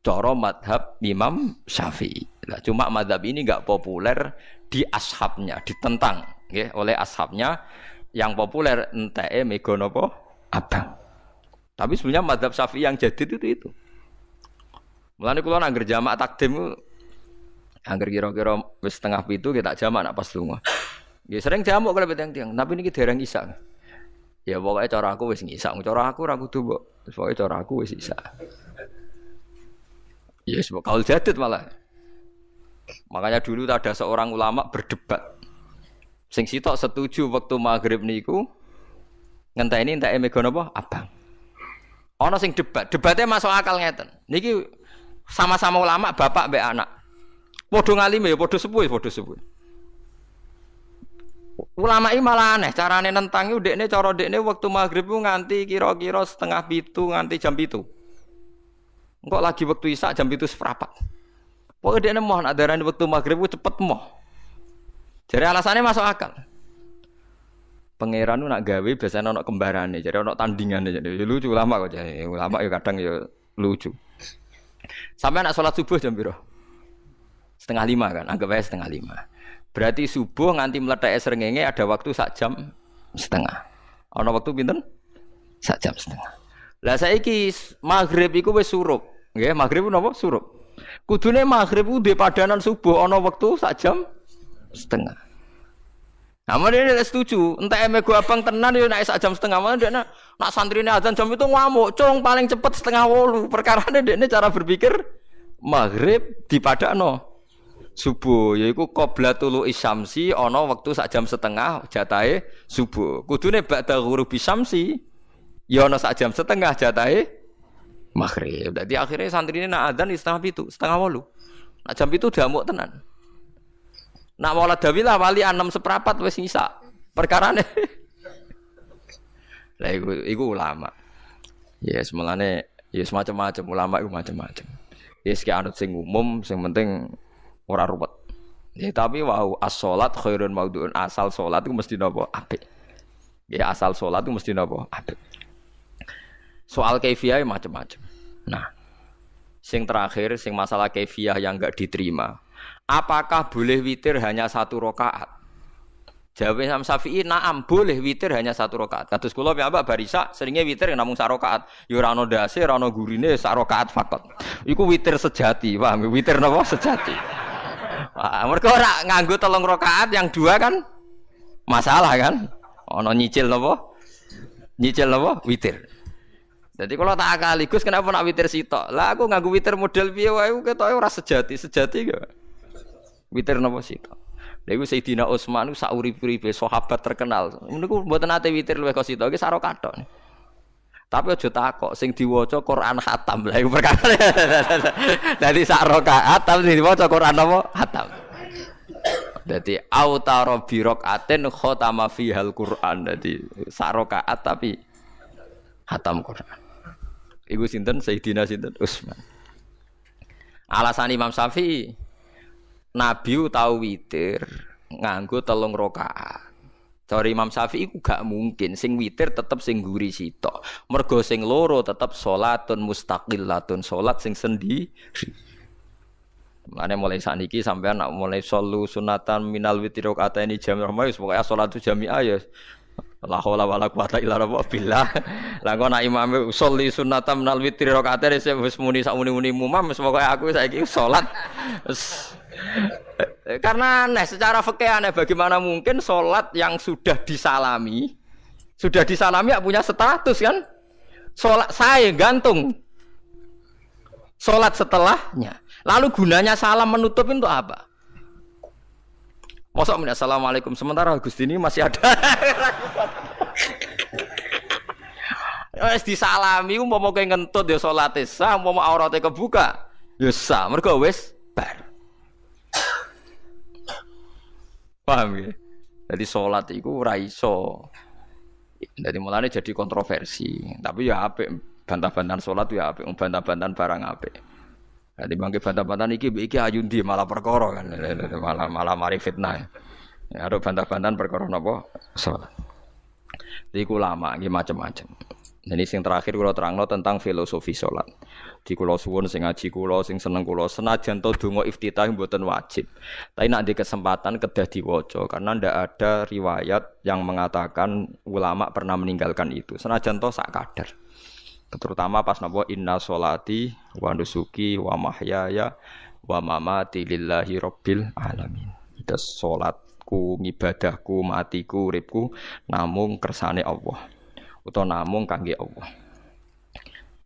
Cara mazhab Imam Syafi'i. Nah, cuma mazhab ini enggak populer di ashabnya, ditentang nggih oleh ashabnya. Yang populer enteke mega napa? Abang. Tapi sebenarnya mazhab Syafi'i yang jadid itu. Mulane kula nang ngger jamak takdim angger kira-kira wis setengah 7 kita jamak nak pas lunga. Nggih sering jamak kalau tiang-tiang, tapi niki dereng Isya. Ya pokoke cara aku wis ngisa, cara aku ora kudu mbok. Pokoke cara aku wis Isya. Ya wis kaul jadid malah. Makanya dulu ada seorang ulama berdebat. Sing sitok setuju waktu maghrib niku ngenteni enteke mega napa abang. Ana sing debatnya masuk akal ngeten. Niki sama-sama ulama bapak mbek anak. Padha ngalime ya padha sepuh. Ulama iki malah aneh carane nentang iku dekne cara dekne waktu maghrib ku nganti kira-kira setengah 7 nganti jam 7. Engko lagi waktu Isya jam 7 seprapat. Pokoke dekne moh nak darani waktu maghrib ku cepet moh. Jadi alasannya masuk akal. Pangeran nak gawe biasanya ana kembarane, jadi ana tandingane jadi lucu ulama kok jadi ulama ya kadang ya lucu. Sampai nak salat subuh jam piro? 4:30 kan, anggap aja 4:30. Berarti subuh nganti mletheke srengenge ada waktu sak jam setengah. Ana waktu pinten? Sak jam setengah. Lah saiki maghrib iku wis surup. Nggih, maghrib napa? Surup. Kudune maghrib ku ndek padanan subuh ana waktu sak jam setengah. Namun dia tidak setuju. Entah mego abang tenan dia naik sak jam setengah. Malah dia nak santrine azan jam itu ngamuk. Cung paling cepet 7:30. Perkarane dia cara berpikir maghrib dipadakno subuh. Yaiku qoblatul isyamsi ana waktu sak jam setengah jatahe subuh. Kudune ba'da ghurubi syamsi ya ana sak jam setengah jatahe maghrib. Dadi akhirnya santrine nak azan di setengah 7, 7:30. Nak jam itu diamuk tenan. Nak maulad dawilah wali 6 seprapat wis ngisa. Perkarane. Lah iku ulama. Ya semulane ya semacam-macam ulama iku macam-macam. Ya sik anut sing umum sing penting ora ruwet. Ya tapi wau as-shalat khairun maudhu'un, asal salat iku mesti napa apik. Ya asal salat iku mesti napa apik. Soal kaifiyah macam-macam. Nah, sing terakhir sing masalah kaifiyah yang enggak diterima. Apakah boleh witir hanya 1 rakaat? Jawab Imam Syafi'i, na'am boleh witir hanya 1 rakaat. Kados kula piyambak barisa seringnya witir namung 1 rakaat. Ya ora ana ndase, ora ana gurine, 1 rakaat fakot. Iku witir sejati, paham? Witir napa sejati. Wah, mergo ora nganggo 3 rakaat yang 2 kan masalah kan? Ana nyicil napa? Nyicil napa? Witir. Jadi kalau tak akali Gus kenapa nak witir sitok? Lah aku nganggo witir model piye wae ketoke ora sejati gak. Witir napa sitok. Lha iku Sayyidina Utsman ku saurip-uripe sahabat terkenal. Niku mboten ate witir luwih kok sitok iki saro kathok. Tapi aja takok sing diwaca Quran khatam. Lah iku perkara. Dadi sak rakaat tapi diwaca Quran apa? Khatam. Dadi autara bi rakaatin khatama fihal Quran. Dadi sak rakaat tapi khatam Quran. Iku sinten Sayyidina sinten Utsman. Alasan Imam Syafi'i Nabi tau witir nganggo 3 rakaat. Cara Imam Syafi'i ku gak mungkin sing witir tetep sing guri sitok. Mergo sing loro tetep salatun mustaqillatun, salat sing sendiri. Mane mulai saniki sampean nak mulai solu sunatan minal witri rakaataini jami'ah wis pokoke salatu jami'ah ya la haula wala quwata illa billah. Lah kok nak imame sholli sunatan minal witri rakaataini wis muni sak muni-muni mumam wis pokoke aku saiki salat karena aneh secara fikih aneh bagaimana mungkin sholat yang sudah disalami ya punya status kan sholat saya gantung sholat setelahnya lalu gunanya salam menutup itu apa mosok min assalamualaikum sementara Gusti ini masih ada wis disalami umpama kowe ngentut ya salate sah umpama aurate kebuka ya sah mergo wis bar. Paham ya? Jadi sholat itu ora iso Dadi mulane jadi kontroversi. Tapi ya apik bantah-bantahan salat ya apik, bantah-bantahan barang apik. Dadi mangke bantah-bantahan iki ayu ndi malah perkara kan. Malah mari fitnah. Ya ada bantah-bantahan perkara napa? Salat. Iku lama nggih macam-macam. Jadi sing terakhir kula terangno tentang filosofi salat. Di kula suwun sing ngaji kula sing seneng kula senajan to donga iftitah mboten wajib. Tapi nek di kesempatan kedah diwaca karena ndak ada riwayat yang mengatakan ulama pernah meninggalkan itu. Senajan to sak kadar. Terutama pas napa inna sholati wa nusuki wa mahyaya wa mamati lillahi rabbil alamin. Itu salatku, ngibadahku, matiku, uripku namung kersane Allah. Utawa namung kangge Allah.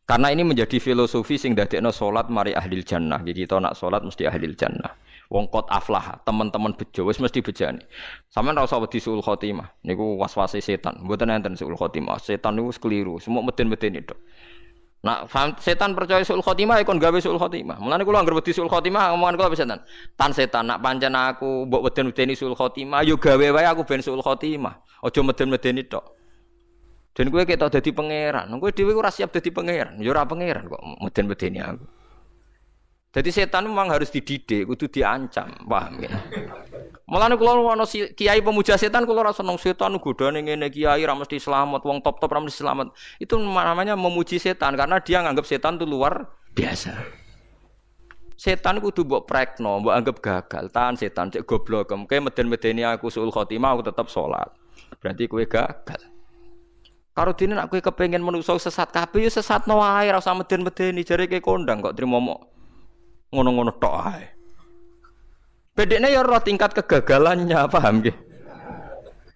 Karena ini menjadi filosofi sing dadekno salat mari ahlil jannah. Jadi kita nak salat mesti ahlil jannah. Wong qad aflah, teman-teman bejo wis mesti bejane. Sampeyan ora usah wedi suul khotimah. Niku waswase setan. Mboten enten suul khotimah. Setan niku keliru, semua meden-meden itu. Nak setan percaya suul khotimah kon gawe suul khotimah. Mulane kula anggere wedi suul khotimah omongan kula setan. Tan setan nak pancen aku mbok meden-medeni suul khotimah yo gawe wae aku ben suul khotimah. Aja meden-medeni tok. Dan kowe ketok dadi pangeran. Kowe dhewe ora siap dadi pangeran. Ya ora pangeran kok meden-medeni aku. Jadi setan memang harus dididik, kudu diancam, paham ya? Mulane kula ana kiai pemuja setan kula ora seneng setan godane ngene kiai ra mesti selamat, wong top-top ra mesti selamat. Itu namanya memuji setan karena dia nganggap setan itu luar biasa. Setan kudu mbok prekno, mbok anggap gagal. Tahan setan cek goblok, kowe meden-medeni aku suul khotimah aku tetap salat. Berarti kowe gagal. Karo dene nek kowe kepengin menungso sesat kabeh ya sesatno wae ora usah meden-medeni jare kowe kondang kok trimo mok ngono-ngono tok ae. Bedene ya roh tingkat kegagalannya, paham nggih?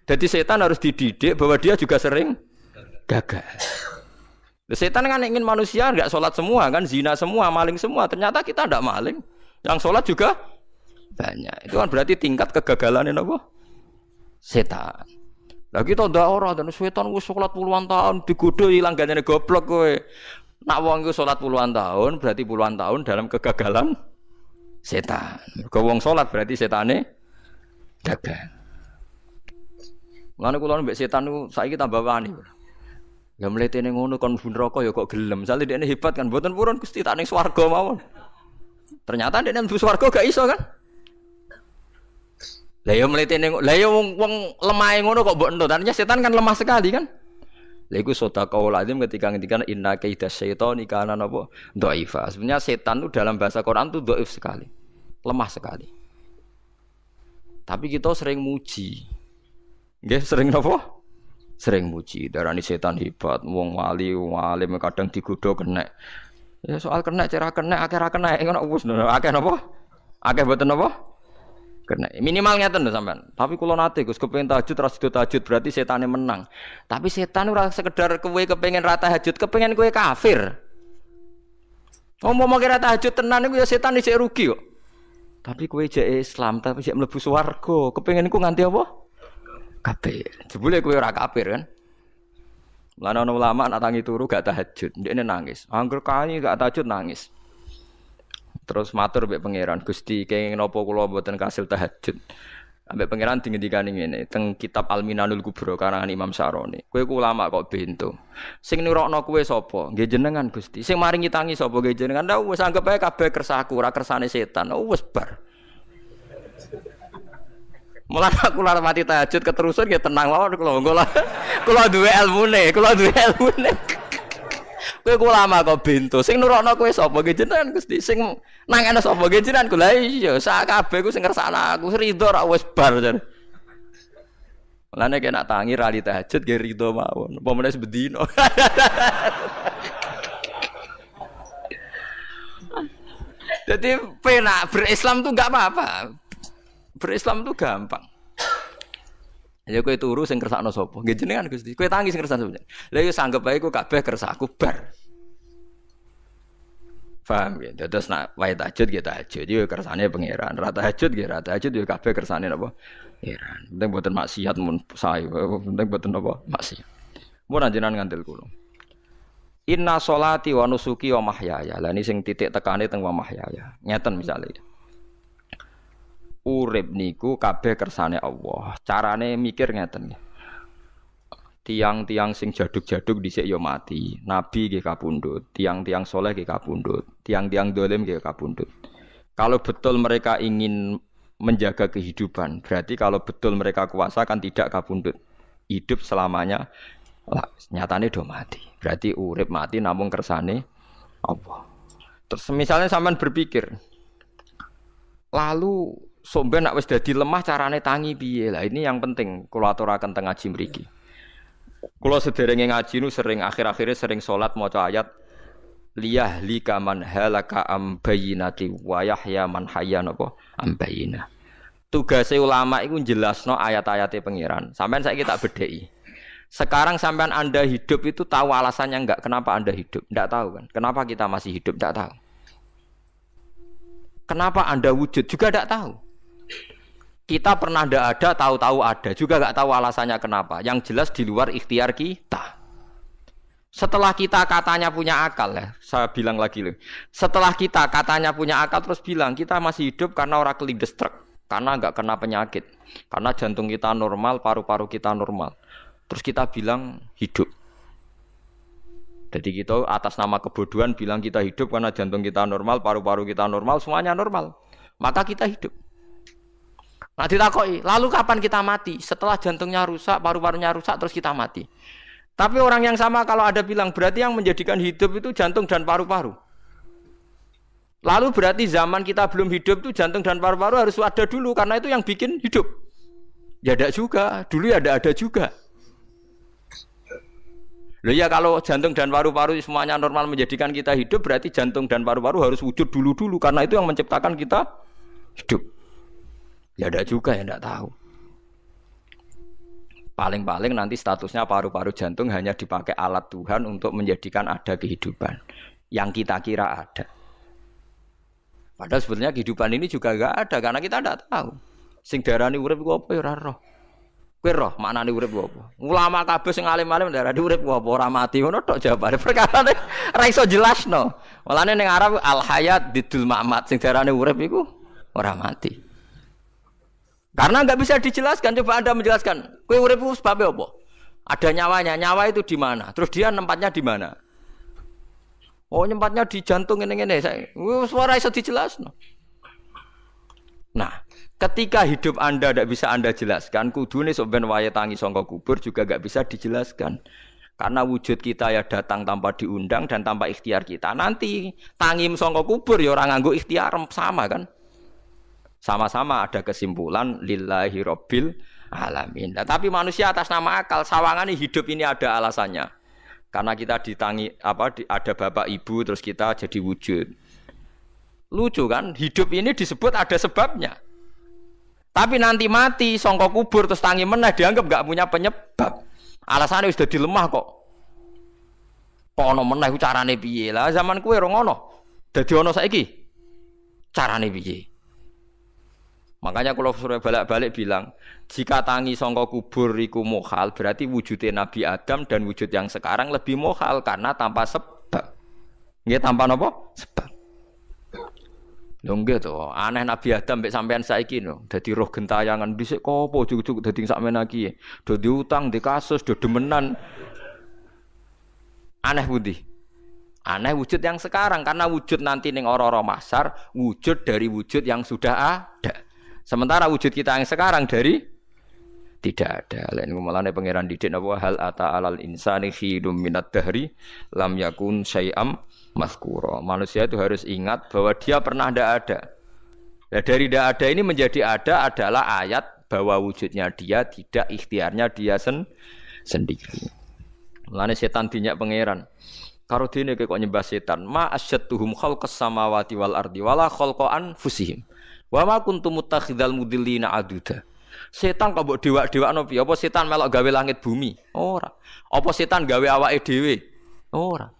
Jadi setan harus dididik bahwa dia juga sering gagal. Setan kan ingin manusia enggak sholat semua kan, zina semua, maling semua. Ternyata kita enggak maling. Yang sholat juga banyak. Itu kan berarti tingkat kegagalannya apa? Setan. Lah kita ndak ora dan setan wis salat puluhan tahun digodho ilang ganyane goblok kowe. Nak wong iku salat puluhan tahun berarti puluhan tahun dalam kegagalan setan. Mergo wong salat berarti setane gagal. Mulane kula mbek setan niku saiki tambah wani. Ya mletene ngono kon mlebu neraka ya kok gelem. Misale dekne hebat kan mboten purun Gusti tak ning swarga mawon. Ternyata dekne mlebu swarga gak iso kan? Lah yo mletene lah yo wong lemah ngono kok mbok entuk. Tadinya setan kan lemah sekali kan. Lah iku sedekahul azim ketika ngendikan inna kaidas syaitani kana napa dhaifa. Sebenarnya setan itu dalam bahasa Quran itu dhaif sekali. Lemah sekali. Tapi kita sering muji. Nggih sering napa? Sering muji. Darani setan hebat, wong wali, wong alim kadang digodho kena. Ya soal kena cara kena akeh ra kena ngono wis akeh napa? Akeh boten napa? Kena minimal ngeten lho sampean. Tapi kula nate Gus kepengin tahajud ra sido tahajud berarti setane menang. Tapi setan ora sekedar kowe kepengin ra tahajud, kepengin kowe kafir. Ngomong kira tahajud tenan iku ya setan isih rugi kok. Tapi kowe jek Islam tapi jek mlebu swarga, kepengin iku nganti apa? Kafir. Jebule kowe ora kafir kan? Lan ana ulama nak tangi turu gak tahajud, ndekne nangis. Angger kae gak tahajud nangis. Terus matur mbek pangeran, Gusti kenging napa kula mboten kasil tahajud. Ambek pangeran dingendikani ngene, teng kitab Al-Minanul Kubra karangan Imam Syaroni. Kowe ku ulama kok bento. Sing nurokno kowe sapa? Nggih jenengan Gusti. Sing maringi tangi sapa? Nggih jenengan. Lah wis anggap ae kabeh kersaku, ora kersane setan. Wis bar. Mulane aku lara mati tahajud keterusan nggih tenang mawon kula. Kula duwe ilmune, Kowe ku lama kok bento. Sing nurokno kowe sapa nggih jenengan Gusti? Sing nangane sapa nggih jenengan? Lha iya, sak kabeh ku sing ngersakno aku ridho ra wis bar jare. Mulane nek nak tangi ra li tahajud nggih ridho mawon. Apa meneh sebedino. Jadi penak berislam tuh enggak apa-apa. Berislam tuh gampang. Ya kowe turu sing kersakno sapa? Nggih jenengan Gusti. Kowe tangi sing kersakno sapa? Lah ya sanggep ae ku kabeh kersakku bar. Paham ya? Terus nak wae tahajud ya tahajud yo kersane pangeran. Ra tahajud ya ra tahajud yo kabeh kersane napa? Pangeran. Penting mboten maksiat mun sae. Penting mboten napa? Maksiat. Mun anjenan ngandel kula. Inna sholati wa nusuki wa mahyaya. Lah ini sing titik tekane teng wa mahyaya. Ngeten misale. Urip niku kabeh kersane Allah. Carane mikir ngeten. tiang-tiang sing jaduk-jaduk dhisik ya mati, nabi nggih kapundhut, tiang-tiang soleh nggih kapundhut, tiang-tiang dolim nggih kapundhut. Kalau betul mereka ingin menjaga kehidupan, berarti kalau betul mereka kuasa kan tidak kapundhut. Hidup selamanya, lah nyatane do mati. Berarti urip mati namung kersane Allah. Terus misalnya sampean berpikir, lalu somben nek wis dadi lemah carane tangi piye? Lah ini yang penting kula aturaken teng ngaji mriki. Kula sederenge ngaji nu sering akhir-akhire sering salat maca ayat liyahlika man halaka am bayyinati wa yahya man hayya napa am bayyinah. Tugase ulama iku jelasno ayat-ayate pangeran. Sampeyan saiki tak bedheki. Sekarang sampean Anda hidup itu tahu alasannya enggak? Kenapa Anda hidup? Enggak tahu kan? Kenapa kita masih hidup? Enggak tahu. Kenapa Anda wujud? Juga enggak tahu. Kita pernah enggak ada, tahu-tahu ada. Juga enggak tahu alasannya kenapa. Yang jelas di luar ikhtiar kita. Setelah kita katanya punya akal ya, saya bilang lagi loh. Setelah kita katanya punya akal terus bilang kita masih hidup karena orang kelindes truk. Karena enggak kena penyakit. Karena jantung kita normal, paru-paru kita normal. Terus kita bilang hidup. Jadi kita atas nama kebodohan bilang kita hidup karena jantung kita normal, paru-paru kita normal, semuanya normal. Maka kita hidup. Nah ditakoki, lalu kapan kita mati? Setelah jantungnya rusak, paru-parunya rusak, terus kita mati. Tapi orang yang sama kalau ada bilang, berarti yang menjadikan hidup itu jantung dan paru-paru. Lalu berarti zaman kita belum hidup itu jantung dan paru-paru harus ada dulu, karena itu yang bikin hidup. Ya ada juga, dulu ya ada juga. Loh ya kalau jantung dan paru-paru semuanya normal menjadikan kita hidup, berarti jantung dan paru-paru harus wujud dulu-dulu, karena itu yang menciptakan kita hidup. Ya ada juga ya tidak tahu. Paling-paling nanti statusnya paru-paru jantung hanya dipakai alat Tuhan untuk menjadikan ada kehidupan yang kita kira ada. Padahal sebetulnya kehidupan ini juga enggak ada karena kita tidak tahu. Sing darani urip iku apa ya ora roh. Kowe roh maknane urip apa? Ulama kabeh sing alim-alim darani urip apa ora mati ngono tok jawabane. Perkarane ora iso jelasno. Mulane ning Arab al hayat didul mamat sing darani urip iku ora mati. Karena enggak bisa dijelaskan, coba Anda menjelaskan. Kowe urip iku sebab apa? Ada nyawanya, nyawa itu di mana? Terus dia nempatnya di mana? Oh, nyempatnya di jantung ngene-ngene. Suara iso dijelasno. Nah, ketika hidup Anda tidak bisa Anda jelaskan, kudune sok ben wayahe tangi saka kubur juga enggak bisa dijelaskan. Karena wujud kita ya datang tanpa diundang dan tanpa ikhtiar kita. Nanti tangi saka kubur ya ora nganggo ikhtiar sama kan? Sama-sama ada kesimpulan lillahi rabbil alamin. Nah, tapi manusia atas nama akal sawangane hidup ini ada alasannya. Karena kita ditangi ada bapak ibu terus kita jadi wujud. Lucu kan? Hidup ini disebut ada sebabnya. Tapi nanti mati sangka kubur terus tangi meneh dianggap enggak punya penyebab. Alasannya wis dadi lemah kok. Kok ono meneh carane piye? Lah zaman kuwe ora ngono. Dadi ono saiki. Carane piye? Makanya kalau suruh balik-balik bilang, jika tangi sangka kubur iku mukhal, berarti wujudnya Nabi Adam dan wujud yang sekarang lebih mukhal karena tanpa sebab. Nggih tanpa napa? Sebab. Lho nggih to, aneh Nabi Adam mek sampean saiki lho, dadi roh gentayangan dhisik kok apa ujug-ujug dadi sakmene iki. Do diutang, di kasus, do demenan. Aneh pundi? Aneh wujud yang sekarang karena wujud nanti ning ora-ora mahsyar, wujud dari wujud yang sudah ada. Sementara wujud kita yang sekarang dari tidak ada. Lain mulane pangeran didik napa hal ata alal insani khidum minad dahri lam yakun syai'am mazkura. Manusia itu harus ingat bahwa dia pernah tidak ada. Nah, dari tidak ada ini menjadi ada adalah ayat bahwa wujudnya dia tidak ikhtiarnya dia sendiri. Mulane setan dinyak pangeran. Karo dene kok nyembah setan. Ma asyadduhum khalqas samawati wal ardi wala khalqa anfusihim. Wa ma kuntum muttakhidal mudillina aduda. Setan kok mbok dewak-dewakno piye? Apa setan melok gawe langit bumi? Ora. Apa setan gawe awake dhewe? Ora.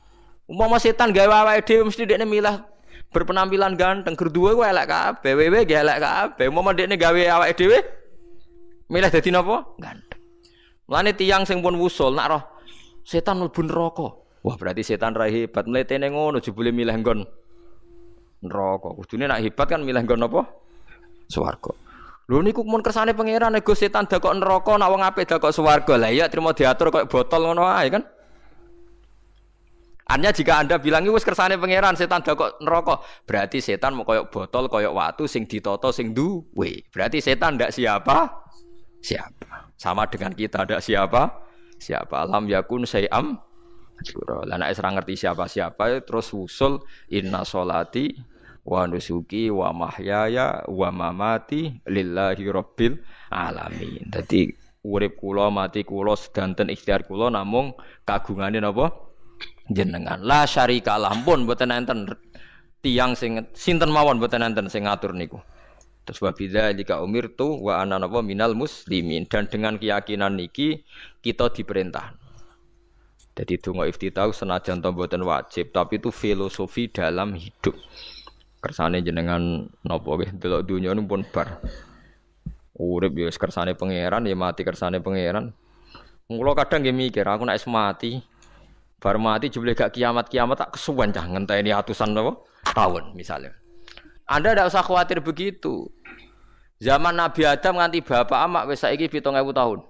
Umpama setan gawe awake dhewe mesti dekne milah berpenampilan ganteng, gerduwe ku elek kabeh, wewe ge elek kabeh. Umpama dekne gawe awake dhewe milah dadi napa? Ganteng. Mulane tiyang sing pun wusul nak roh setan mlebu neraka. Wah, berarti setan ra hebat, mletene ngono jebule milih nggon neraka. Kudune nak hebat kan milih nggon apa? Swarga. Lho niku mun kersane pangeran nego setan dakok neraka nak wong apik dakok swarga. Lah iya trimo diatur koyo botol ngono ae kan. Artinya jika Anda bilang wis kersane pangeran setan dakok neraka, berarti setan mau koyo botol koyo watu sing ditata sing duwe. Berarti setan ndak siapa? Siapa. Sama dengan kita ndak siapa? Siapa. Alam yakun sayam. Lah nek ora ngerti siapa-siapa terus usul inna sholati wa nusuki wa mahyaya wa mamati lillahi rabbil alamin. Dadi urip kula mati kula sedanten ikhtiar kula namung kagungane napa jenengan. La syarikalah pun mboten enten tiyang sing sinten mawon mboten enten sing ngatur niku. Terus wa bidzalika umirtu wa ana napa minal muslimin, dan dengan keyakinan niki kita diperintah. Jadi donga iftitah senajan to mboten wajib tapi itu filosofi dalam hidup. Kersane jenengan napa nggih delok donya niku pun bar. Urip ya kersane pangeran ya mati kersane pangeran. Mula kadang nggih mikir aku nek mati bar mati jebule gak kiamat-kiamat tak kesuwen cah ngenteni atusan napa tahun misalnya. Anda ndak usah khawatir begitu. Zaman Nabi Adam nganti bapak amak wis saiki 7.000 tahun.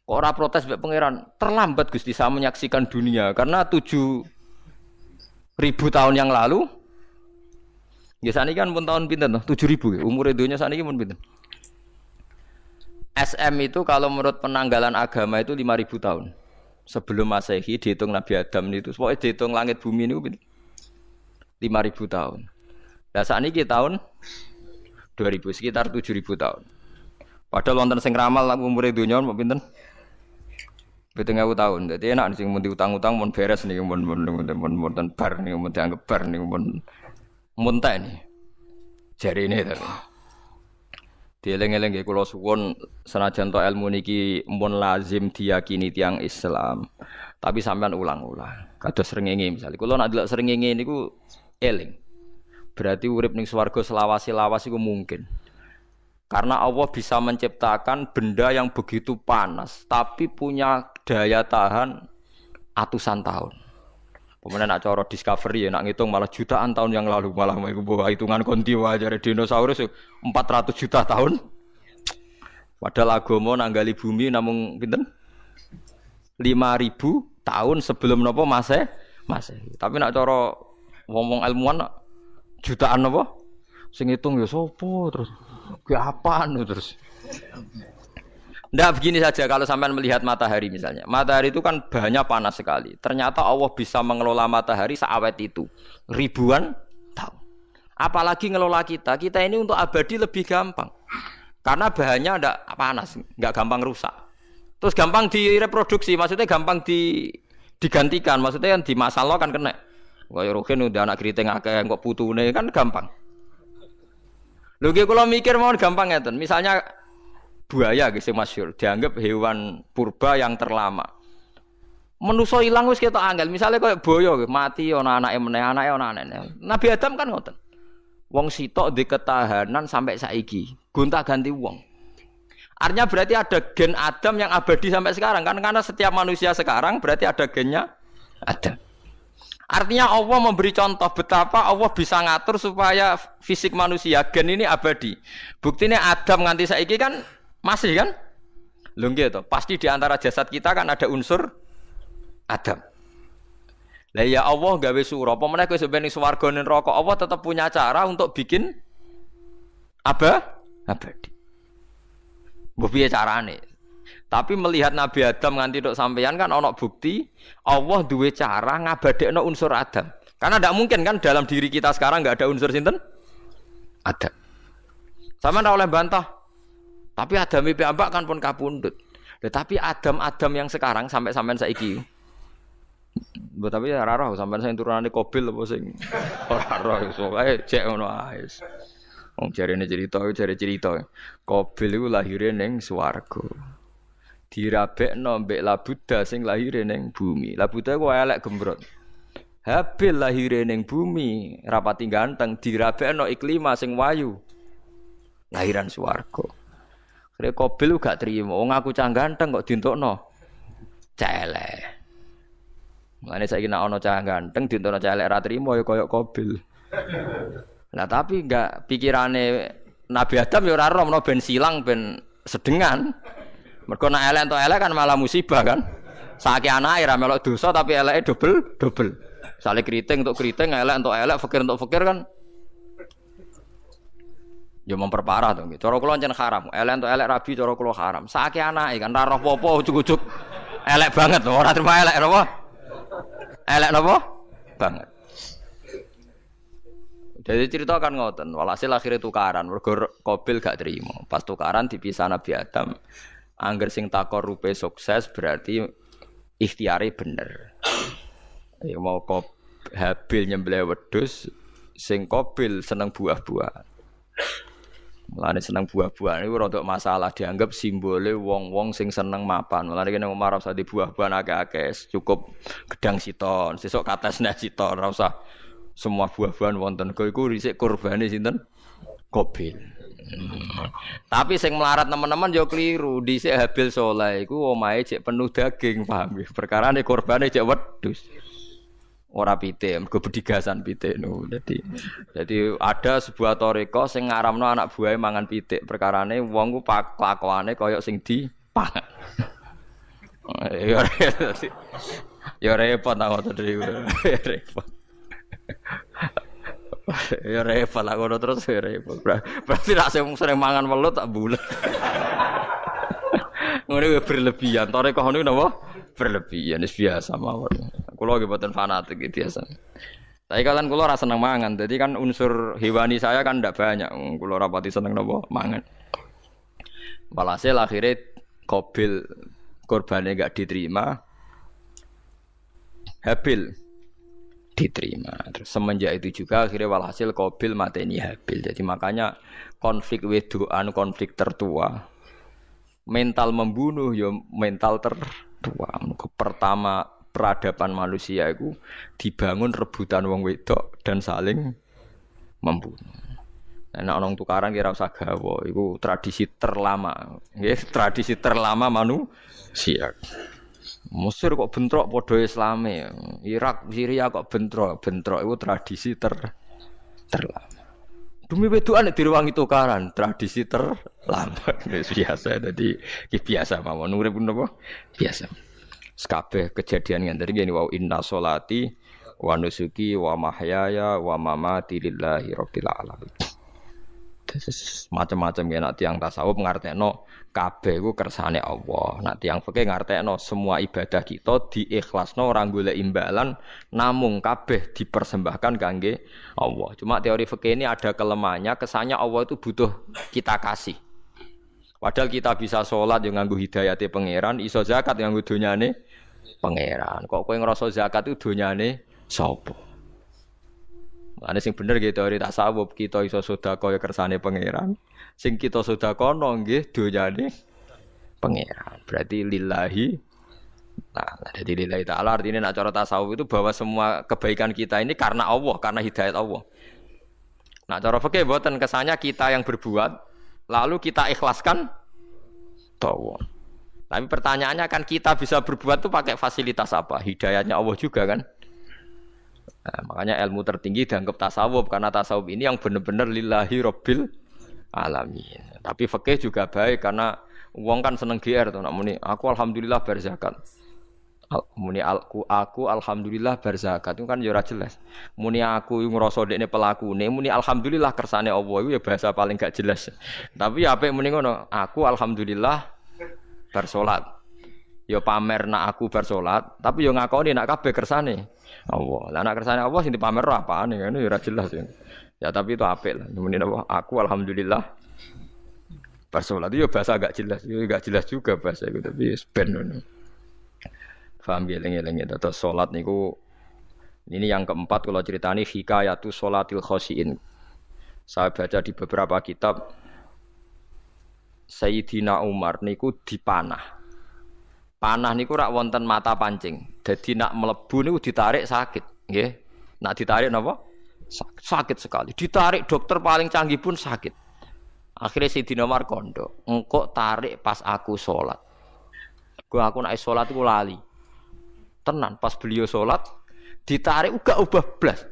Ora protes mbek pangeran, terlambat Gusti saya menyaksikan dunia karena 7.000 tahun yang lalu. Ya saniki kan pun tahun pinten toh? 7.000 umur dunia saniki pun pinten? SM itu kalau menurut penanggalan agama itu 5.000 tahun. Sebelum Masehi dihitung Nabi Adam itu, pokoknya dihitung langit bumi ini pinten? 5.000 tahun. Lah saniki tahun 2000 sekitar 7.000 tahun. Padahal wonten sing ramal umur dunia mau pinten? 7.000 tahun. Jadi enak sing mun diutang-utang mun beres niki mun bar niki mun dianggap bar niki mun muntah ini, jari ini tapi dieling-eling nggih kula suwun senajan to ilmu niki mun lazim diyakini tiyang Islam, tapi sampean ulang-ulang. Kados srengenge misalnya, kula nek delok srengenge niku eling. Berarti urip ning swarga selawase-lawas iku mungkin. Karena Allah bisa menciptakan benda yang begitu panas, tapi punya daya tahan atusan tahun. Kemudian nak cara discovery ya nak ngitung malah jutaan tahun yang lalu malah bawa hitungan konti wae dinosaurus 400 juta tahun. Padahal agama nanggali bumi namung pinten? 5.000 tahun sebelum napa Masehi. Tapi nak cara ngomong ilmuwan jutaan napa? Sing ngitung ya sapa terus? Ki apaan terus? Ndak begini saja kalau sampean melihat matahari misalnya. Matahari itu kan banyak panas sekali. Ternyata Allah bisa mengelola matahari seawet itu. Ribuan tahun. Apalagi ngelola kita. Kita ini untuk abadi lebih gampang. Karena bahannya ndak panas, nggak gampang rusak. Terus gampang direproduksi, maksudnya gampang digantikan. Maksudnya kan di masa lalu kan kena. Kaya rohen udah anak keriting akeh kok putune kan gampang. Lho nggih kula mikir mawon gampang ngeten. Misalnya buaya sing masyhur dianggap hewan purba yang terlama. Manusa ilang wis ketok angel. Misale koyo boyo mati ana anake meneh, anake ana anake. Nabi Adam kan ngoten. Wong sitok di ketahanan sampai saiki, gonta-ganti wong. Artinya berarti ada gen Adam yang abadi sampai sekarang kan, karena setiap manusia sekarang berarti ada gennya Adam. Artinya Allah memberi contoh betapa Allah bisa ngatur supaya fisik manusia gen ini abadi. Buktinya Adam nganti saiki kan masih kan? Lho nggih to, pasti di antara jasad kita kan ada unsur Adam. Lah ya Allah gawe sura, apa meneh kowe sampeyan ning swarga ning neraka, Allah tetap punya cara untuk bikin abadi. Mbok piye carane? Tapi melihat Nabi Adam nganti tok sampeyan kan ana bukti Allah duwe cara ngabadekno unsur Adam. Karena tidak mungkin kan dalam diri kita sekarang enggak ada unsur sinten? Adam. Sama ndak oleh bantah. Tapi Adam piyambak kan pun kapundhut. Tetapi Adam yang sekarang sampai sampean saiki. Mbok tapi ora roh sampean sing turunane Qabil apa sing ora roh iso ae cek ngono ae. Wong jarene cerita. Qabil iku lahire ning swarga. Dirabekno mbek Labuda sing lahire ning bumi. Labuda ku elek gembrot. Habil lahire ning bumi, rapati ganteng, dirabekno Iklima sing wayu. Lahiran swarga. Kare Qabil gak trimo, wong aku cah ganteng kok dientukno celek. Mulane saiki nek ana cah ganteng dientukno celek ra trimo ya kaya Qabil. Nah tapi enggak pikirane Nabi Adam ya ora roh menawa ben silang ben sedengan. Mergo nek elek entuk elek kan malah musibah kan. Saiki anake ra melok dosa tapi eleke dobel. Sale kriting untuk kriting, elek untuk elek, fakir untuk fakir kan. Ya memperparah to nggih. Cara kula pancen haram. Elek untuk elek rabi cara kula haram. Saiki anake kan ra roh apa-apa ujug-ujug elek banget ora terima elek napa? Elek napa? Banget. Jadi cerita kan ngoten, walhasil akhirnya tukaran, mergo Qabil gak terima. Pas tukaran dipisah Nabi Adam. Angger sing takorupe sukses berarti ikhtiare bener. Ya mau Habil nyembelih wedhus, sing Qabil seneng buah-buahan. Mulane seneng buah-buahan iku rada masalah dianggap simbole wong-wong sing seneng mapan. Mulane kene Umar ora usah di buah-buahan akeh-akeh, cukup gedang siton, sesuk katesne siton, ora usah semua buah-buahan wonten. Iku dhisik kurbane sinten? Qabil. Tapi sing melarat teman-teman yo keliru. Dhisik Habil saleh iku omahe cek penuh daging, paham nggih? Perkarane kurbane cek wedhus. Ora pitik, mergo bedigasan pitik no. Jadi ada sebuah toriko sing ngaramno anak buahe mangan pitik. Perkarane wong ku kelakuane kaya sing dipangan. Ya repot ta ngoten iki. Repot. Ya repot lah ngono terus ya repot. Berarti nek sering mangan welut tak bulet. Ngono berlebihan. Toreko ngono napa? Berlebihan wis biasa mawon. Kula nggih mboten fanatik biasa. Tapi kalian kula ora seneng mangan. Jadi kan unsur hewani saya kan ndak banyak. Kula ora pati seneng napa mangan. Walhasil akhirnya Qabil korbannya enggak diterima. Habil diterima. Terus semenjak itu juga akhirnya walhasil Qabil mateni Habil. Jadi makanya konflik wedoan, konflik tertua. Mental membunuh ya mental tertua. Pertama peradaban manusia itu dibangun rebutan wong wedok dan saling membunuh. Nek ana tukaran kira usah gawa, iku tradisi terlama. Nggih, tradisi terlama manusia. Mesir kok bentrok padha Islame. Irak, Syria kok bentrok iku tradisi terlama. Demi wedokan nek direwangi tukaran, tradisi terlama. Wis biasa dadi iki biasa mawon urip napa? Biasa. Kabeh kejadian ngene iki wa inna sholati wa nusuki wa mahyaya wa mamati lillahi rabbil alamin. Macam-macam ya nak tiang tasawuf ngartekno kabeh iku kersane Allah. Nak tiang fikih ngartekno semua ibadah kita diikhlasno ora golek imbalan namung kabeh dipersembahkan kangge Allah. Cuma teori fikih ini ada kelemahannya, kesannya Allah itu butuh kita kasih. Padahal kita bisa sholat yang nganggo hidayate pangeran, iso zakat yang nganggo donyane pangeran. Kok kowe ngrasa zakat itu donyane sapa? Ane sing bener nggih teori tasawuf kita iso sedekah ya kersane pangeran. Sing kita sedekahno nggih donyane pangeran. Berarti lillahi ta'ala. Jadi lillahi ta'ala artinya nek cara tasawuf itu bahwa semua kebaikan kita ini karena Allah, karena hidayat Allah. Nah cara fikih mboten kesannya kita yang berbuat lalu kita ikhlaskan Allah. Tapi pertanyaannya kan kita bisa berbuat itu pakai fasilitas apa? Hidayatnya Allah juga kan? Nah, makanya ilmu tertinggi dianggap tasawuf karena tasawuf ini yang benar-benar lillahi rabbil alamin. Tapi fikih juga baik karena wong kan seneng GR to nak muni aku alhamdulillah bar zakat. Muni aku alhamdulillah bar zakat itu kan ya ora jelas. Muni aku ngrasa dekne pelakune, muni alhamdulillah kersane Allah itu ya bahasa paling gak jelas. Tapi ya apik muni ngono, aku alhamdulillah bar salat. Ya pamer nak aku bar salat, tapi ya ngakoni nak kabeh kersane Allah. Lah nek kersane Allah sing dipamer apane ngene ya ora jelas ya. Ya tapi itu apik lah. Muni apa? Aku alhamdulillah bar salat itu ya bahasa agak jelas. Ya enggak jelas juga bahasa itu tapi ben ngono. Paham geleng-geleng terus salat niku ini yang keempat kalau ceritani hikayatu sholatil khoshiin. Saya baca di beberapa kitab Sayyidina Umar niku dipanah. Panah niku rak wonten mata pancing. Dadi nak mlebu niku ditarik sakit, nggih. Nak ditarik napa? Sakit sekali. Ditarik dokter paling canggih pun sakit. Akhirnya Sayyidina Umar kondo, engkau tarik pas aku sholat. Aku nak sholat iku lali. Tenan pas beliau sholat ditarik uga ubah blas.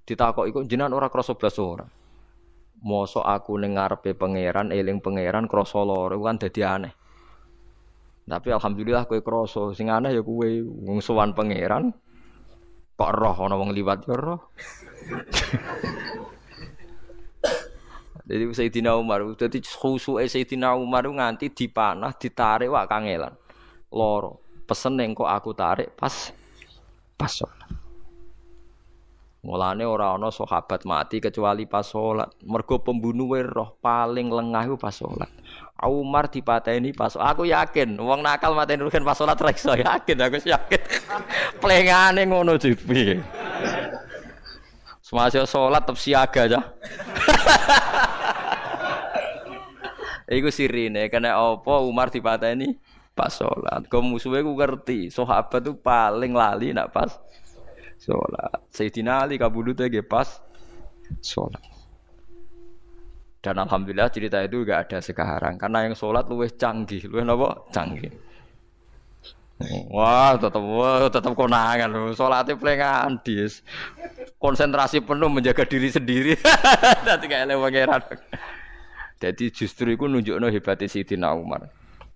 Ditakok iku jenengan ora krasa blas ora. Mosok aku ning ngarepe pangeran, eling pangeran krasa lara kan dadi aneh. Tapi alhamdulillah kowe krasa, sing aneh ya kowe wong sowan pangeran kok roh ana wong liwat ya roh. Jadi Sayyidina Umar, dadi khusuke Sayyidina Umar nganti dipanah, ditarik wak kangelan. Loro. Pesen ning kok aku tarik pas salat. Mulane ora ana sahabat mati kecuali pas salat. Mergo pembunuhe roh paling lengah iku pas salat. Umar dipateni pas aku yakin wong nakal mateni rugen pas salat ra iso yakin aku yakin. Plengane ngono jipi. Semasa salat tetep siaga aja. Iku sirine kena apa Umar dipateni pas salat. Kok musuhe ku ngerti, sahabat tuh paling lali nak pas salat. Sayyidina Ali kabudute nggih pas salat. Dan alhamdulillah cerita itu enggak ada sekarang karena yang salat luwih canggih, luwih napa? Canggih. Wah, tetap konangan lho. Salate plengan dis. Konsentrasi penuh menjaga diri sendiri. Dadi kaya ele pangeran. Jadi justru iku nunjukno hebate Sayyidina Umar.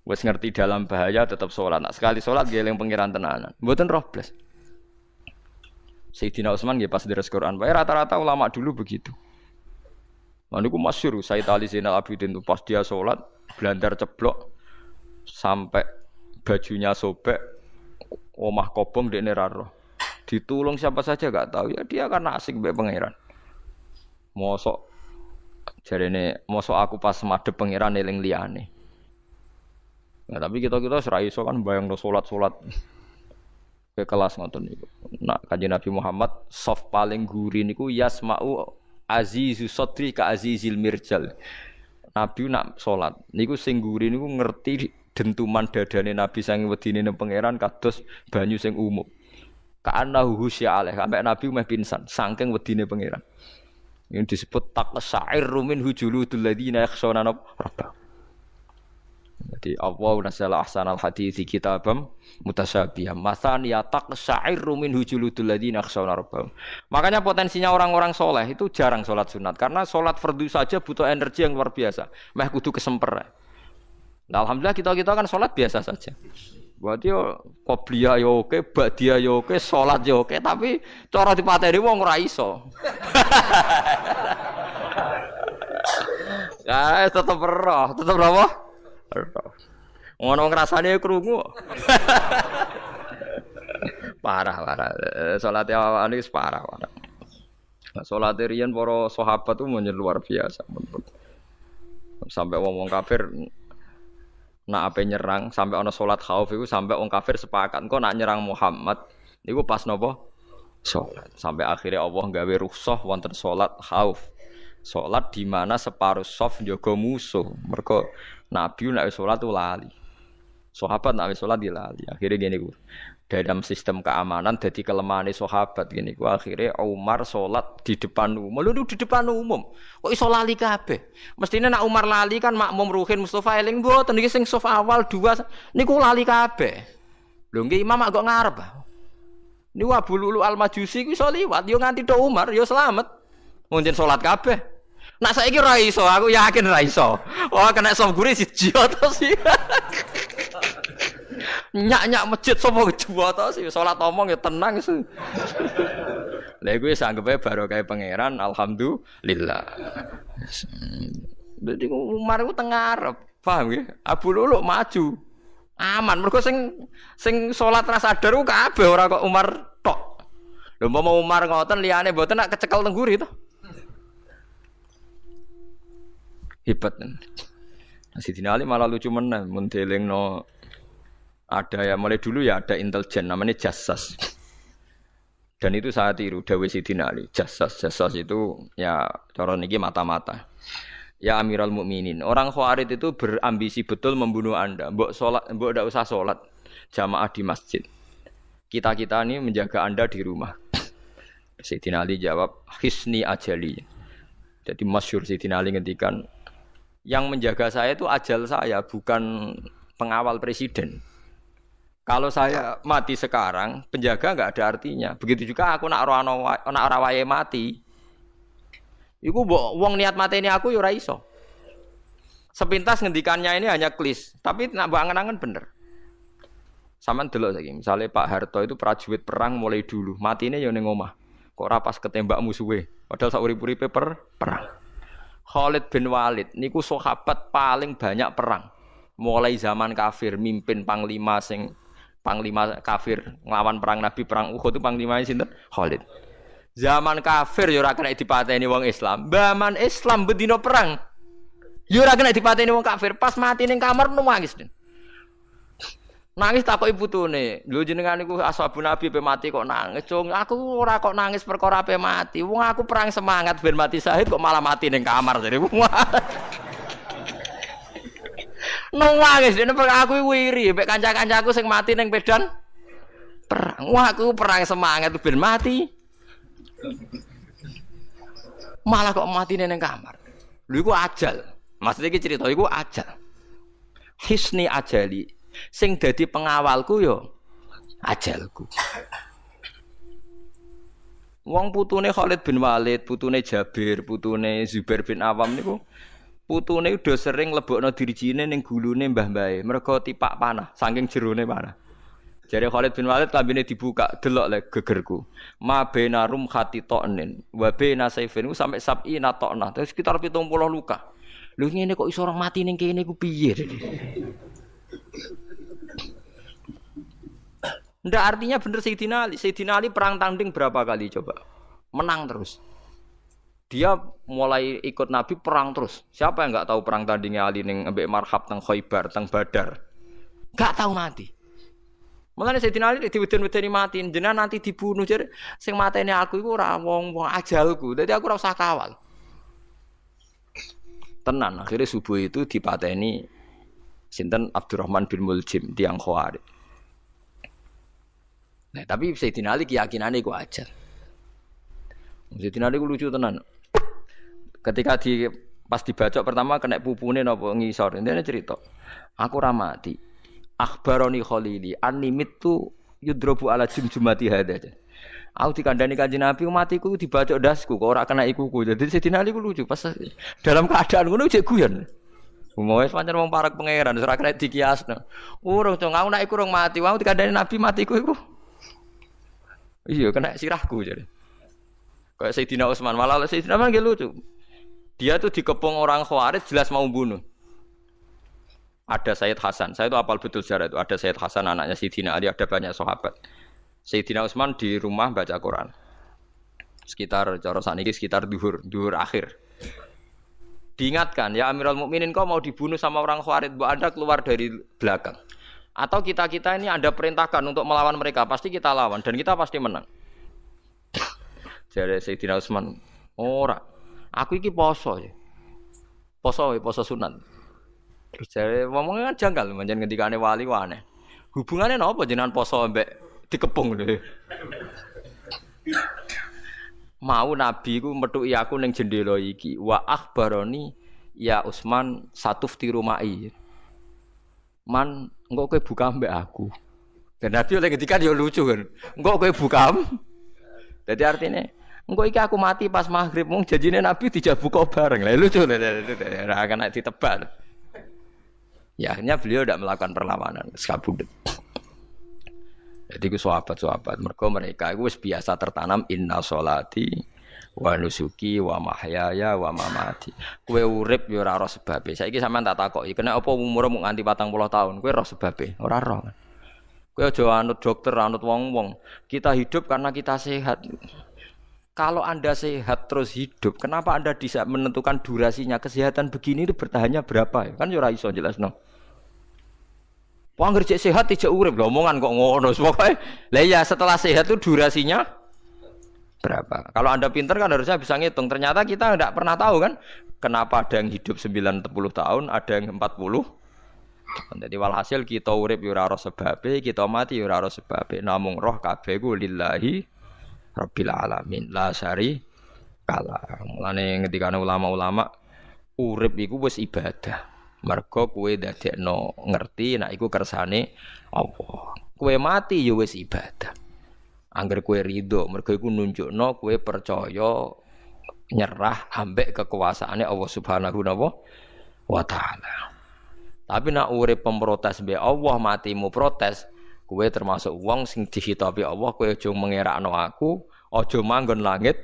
Wis ngerti dalam bahaya tetap salat. Nak sekali salat nggih eling pangeran tenanan. Mboten roh blas. Sayyidina Utsman nggih pas deres Quran. Wae rata-rata ulama dulu begitu. Niku masyhur Sayyid Ali Zainal Abidin itu pas dia salat blandar ceblok sampai bajunya sobek, omah kobong dekne ra roh. Ditulung siapa saja enggak tahu ya dia karena asik mbek pangeran. Mosok jarene mosok aku pas madhep pangeran eling liyane. Nah, tapi kita ora iso kan bayangno salat-salat ke kelas ngoten niku. Nah, Kanjeng Nabi Muhammad soft paling guri niku yasma'u azizu sodri ka azizil mirjal. Nabi nak salat niku sing guri niku ngerti dentuman dadane Nabi sange wedine nang pangeran kados banyu sing umum. Ka'annahu husya alaih sampai Nabi meh pingsan saking wedine pangeran. Ini disebut taqsa'irru min hujuludul ladina yakhshawna rabbah. Jadi Allah nazzala ahsanal hadithi kitabam mutasyabiham masan ya taqsa'irru min hujuludul ladina yakhshawna rabbah. Makanya potensinya orang-orang soleh itu jarang sholat sunat karena sholat fardu saja butuh energi yang luar biasa. Meh kudu kesemper. Nah, alhamdulillah kita kan sholat biasa saja. Buat yo qobliyah yo oke, ba'diyah yo oke, sholat yo oke, tapi cara dipateni wong ora iso. Ya, tetep apa? Ngono ngrasane krungu. Parah. Salat awake wis parah. Salat riyen para sahabat tuh luar biasa. Sampai wong kafir nak ape nyerang sampai ana salat khauf iku sampai wong kafir sepakat engko nak nyerang Muhammad niku pas napa salat sampai akhirnya Allah gawe rukhsah wonten salat khauf salat di mana separuh shaf njaga musuh mergo nabi nek salat tu lali sahabat nek salat dilali akhirnya ngene iku dalam sistem keamanan jadi kelemahan sahabat gini gua akhirnya Umar sholat di depan umum lu di depan umum kok iso lali kabeh mestine nak Umar lali kan makmum Ruhin Mustofa eling mboten iki sing saf awal dua niku lali kabeh lho nggih imam kok ngarep niku Abu Lulu Al-Majusi ku iso liwat yo nganti tok Umar yo selamat munjen sholat kabeh nak saiki ra iso aku yakin ra iso wah kena saf guri siji to sih nyak masjid sapa kejuwa to sih salat omong ya tenang sih. Lha iku wis anggepe barokah pangeran alhamdulillah. Dadi Umar ku teng ngarep, paham nggih? Abu Lulu maju. Aman mergo sing salat ra sadar ku kabeh ora kok Umar tok. Lho mau Umar ngoten liyane mboten nak kecekel teng guri to. Hebat. Sidina Ali malah lucu meneh mun delingno ada ya mulai dulu ya ada intelijen namanya jassas dan itu saya tiru dawuh Sidina Ali jassas itu ya cara niki mata-mata ya Amirul Mukminin orang Khawarij itu berambisi betul membunuh Anda mbok ndak usah salat jamaah di masjid kita ini menjaga Anda di rumah. Sidina Ali jawab hisni ajali jadi masyhur Sidina Ali ngendikan yang menjaga saya itu ajal saya bukan pengawal presiden. Kalau saya mati sekarang, penjaga enggak ada artinya. Begitu juga aku nak ora wayahe mati. Iku mbok wong niat mateni aku ya ora iso. Sepintas ngendikannya ini hanya klis, tapi nak mbok angen-angen bener. Saman delok saiki, misale Pak Harto itu prajurit perang mulai dulu, matine ya ning omah. Kok ora pas ketembak musuhe, padahal sak urip-uripe perang. Khalid bin Walid niku sahabat paling banyak perang. Mulai zaman kafir mimpin panglima kafir nglawan perang Nabi perang Uhud itu panglimane sinten? Khalid. Zaman kafir ya ora kena dipateni wong Islam. Zaman Islam bedino perang. Ya ora kena dipateni wong kafir, pas mati ning kamar nangis. Nangis takoki putune, lho jenengan niku ashabun Nabi pe mati kok nangis, Cung. Aku ora kok nangis perkara pe mati. Wong aku perang semangat ben mati syahid kok malah mati ning kamar jare. Nangis dene aku wiri mek kanca-kancaku sing mati ning medan perang. Wah, aku perang semangat ben mati. Malah kok mati ning kamar. Lho iku ajal. Maksudnya iki cerita iku ajal. Hisni ajali. Sing dadi pengawalku yo ajalku. Wong putune Khalid bin Walid, putune Jabir, putune Zubair bin Awam niku putune udah sering lebokno dirijine ning gulune mbah-mbahe, mergo tipak panah, saking jerone panah. Jare Khalid bin Walid lambene dibuka, delok le gegerku. Ma baina rum khatitonin wa baina saifin sampai sabi natokna, terus sekitar 70 luka. Lho ngene kok iso orang mati ning kene ku piye? Ndak artinya bener Sayyidina Ali. Sayyidina Ali perang tanding berapa kali coba? Menang terus. Dia mulai ikut Nabi perang terus. Siapa yang enggak tahu perang tandingnya Ali ning ambek Marhab teng Khaibar, teng Badar? Enggak tahu mati. Mulane Sayyidina Ali diweden-wedeni mati, jenengan nanti dibunuh jare sing mateni aku iku ora wong ajalku. Dadi aku ora usah kawal. Tenan akhirnya subuh itu dipateni sinten Abdurrahman bin Muljim tiyang Khawarij. Nah, tapi Sayyidina Ali keyakinannya iku aja. Sayyidina Ali ku lucu tenan. Ketika pas dibacok pertama kena pupune napa ngisor. Ndene cerita. Aku ora mati. Akhbaroni Khalili animit tu yudrobu ala jumjumati hada. Aku dikandani Kanjeng Nabi matiku dibacok dasku kok ora kena ikuku. Jadi Sayyidina Ali ku lucu pas dalam keadaan ngono jek guyon. Wis pancen wong parek pangeran ora kena dikiasno. Urung to aku nek iku urung mati, wong dikandani Nabi matiku iku. Iya kena sirahku jadi. Kayak Sayyidina Utsman malah Sayyidina Utsman lucu. Dia tuh dikepung orang Khawarij jelas mau bunuh. Ada Sayyid Hasan. Saya itu hafal betul sejarah itu. Ada Sayyid Hasan anaknya Sayyidina Ali, ada banyak sahabat. Sayyidina Utsman di rumah baca Quran. Sekitar cara saniki sekitar duhur akhir. Diingatkan, ya Amirul Mukminin kau mau dibunuh sama orang Khawarij, mbok Anda keluar dari belakang. Atau kita ini Anda perintahkan untuk melawan mereka, pasti kita lawan dan kita pasti menang. Jadi Sayyidina Utsman, ora. Aku iki poso ya. Poso sunat. Terus jare ngomongnya kan janggal, pancen ngendikane wali aneh. Hubungannya napa jenengan poso mbek dikepung lho. Mau Nabi ku methuki aku ning jendela iki, wa akhbaroni ya Utsman satufti rumai. Man, engko kowe buka mbek aku. Dan Nabi oleh ketika dia lucu kan. Engko kowe buka. Jadi artinya, engko iki aku mati pas maghrib, mung janjine Nabi dijak buka bareng. Lah lucu ora akan ditebak. Ya akhirnya beliau tidak melakukan perlawanan, sekabudut. Jadi ku sahabat-sahabat, mereka itu biasa tertanam inna sholati wa nusuki wa mahyaya wa mamati. Kowe urip ya ora roh sebabe. Saiki sampean tak takoki, kena apa umurmu nganti 40 tahun? Kowe roh sebabe? Ora roh. Kowe aja anut dokter, anut wong-wong. Kita hidup karena kita sehat. Kalau Anda sehat terus hidup, kenapa Anda bisa menentukan durasinya? Kesehatan begini itu bertahannya berapa? Kan ya ora iso jelasno. Wong ngerjek sehat tidak urip, lho omongan kok ngono. Pokoke lah ya setelah sehat itu durasinya berapa? Kalau Anda pintar kan harusnya bisa ngitung. Ternyata kita tidak pernah tahu kan kenapa ada yang hidup 90 tahun, ada yang 40. Jadi walhasil kita urip ya ora sebabe, kita mati ya ora sebabe. Namung roh kabeh ku lillahi rabbil alamin. La syari kala. Mulane ngendikane ulama-ulama urip iku wis ibadah. Mergo kowe dadekno ngerti nek iku kersane Allah. Kowe mati ya wis ibadah. Angger kowe ridho, mergo iku nunjukno kowe percaya nyerah ambek kekuasaane Allah Subhanahu wa taala. Tapi nak urip pemprotes be Allah matimu protes, kowe termasuk wong sing dihitabi Allah, kowe aja mengerakno aku, aja manggon langit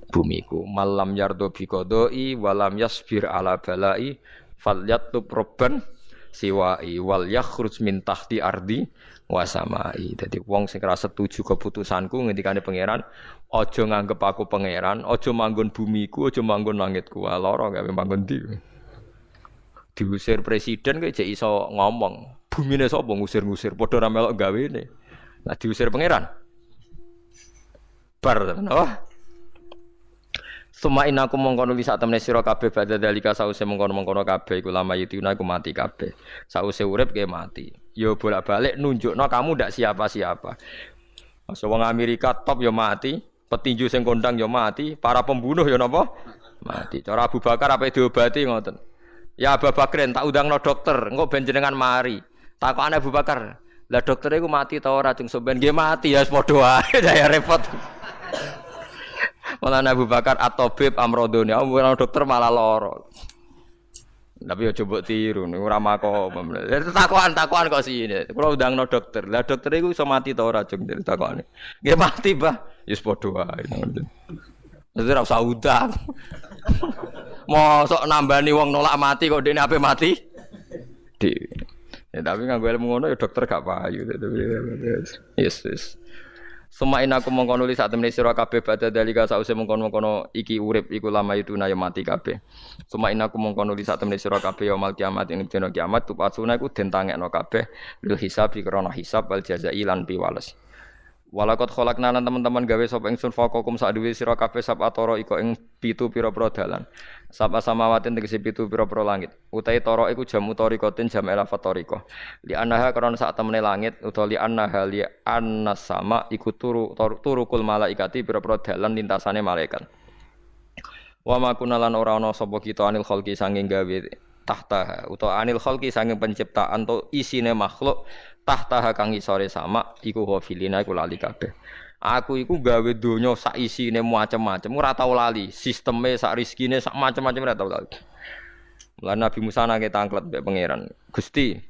bumiku. Malam yardo bi qodoi walam yasbir ala balai falyatub robban siwai wal yakhruj min tahti ardi wa samai. Dadi wong sing ora setuju keputusanku ngendikane pangeran, aja nganggep aku pangeran, aja manggon bumiku, aja manggon langitku. Lara gawe manggon ndi. Diusir presiden kok jek iso ngomong. Bumine sapa ngusir-ngusir padha ra melok gawene. Lah diusir pangeran. Bar tenan. Oh. Suma inaku mongkono li sak temene sira kabeh badha dalika sause mongkono-mongkono kabeh iku lama yutuna iku mati kabeh. Sause urip ke mati. Ya bolak-balik nunjukno kamu ndak siapa-siapa. Masa wong Amerika top ya mati, petinju sing kondang ya mati, para pembunuh ya napa? Mati. Cara Abu Bakar apa diobati ngoten. Ya Abu Bakrin tak undangno dokter, engko ben jenengan mari. Takokane Abu Bakar, lah dokter iku mati ta ora cung sampean nggih mati ya padha wae saya repot. Malah Abu Bakar at-tabib amrodone, ora dokter malah lara. Tapi yo coba tiru niku ora makom. Takokan kok sine. Kula undangno dokter. Lah dokter iku iso mati ta ora cung takokane. Nggih mati, Mbah. Ya padha wae. Dadi ora usah undang. Mosok nambani wong nolak mati kok dene ape mati? Ya tapi nganggo ilmu ngono ya dokter gak payu. Yes. Semain aku mongko nulis sak temene sira kabeh badha dalika sause mongkon-mongkono iki urip iku lama itu na ya mati kabeh. Semain aku mongko nulis sak temene sira kabeh ya mal kiamat ing dina kiamat tupasuna iku den tangekno kabeh lil hisab krana hisab wal jazai lan piwales. Walakot kholakna lan teman-teman gawe sapa ingsun faqakum sak duwe sira kabeh sab atara iko ing 7 pira-pira dalan. Sapa samawatin tegese 7 pira-pira langit. Utahe tara iku jam utarikatin jam elafat tarika. Li annaha karena sak temene langit utawa li annaha li annas sama iku turukul malaikati pira-pira dalan lintasane malaikat. Wa ma kunalan ora ana sapa kita anil khalqi sanging gawe tahta utawa anil khalqi sanging penciptaan to isine makhluk tahta kang isore sama iku hafilina iku lali kabeh. Aku iku gawe donya sak isine macam-macam ora tau lali, sisteme sak rezekine sak macam-macam ora tau lali. Lan Nabi Musa nake tangklet mbek pangeran. Gusti,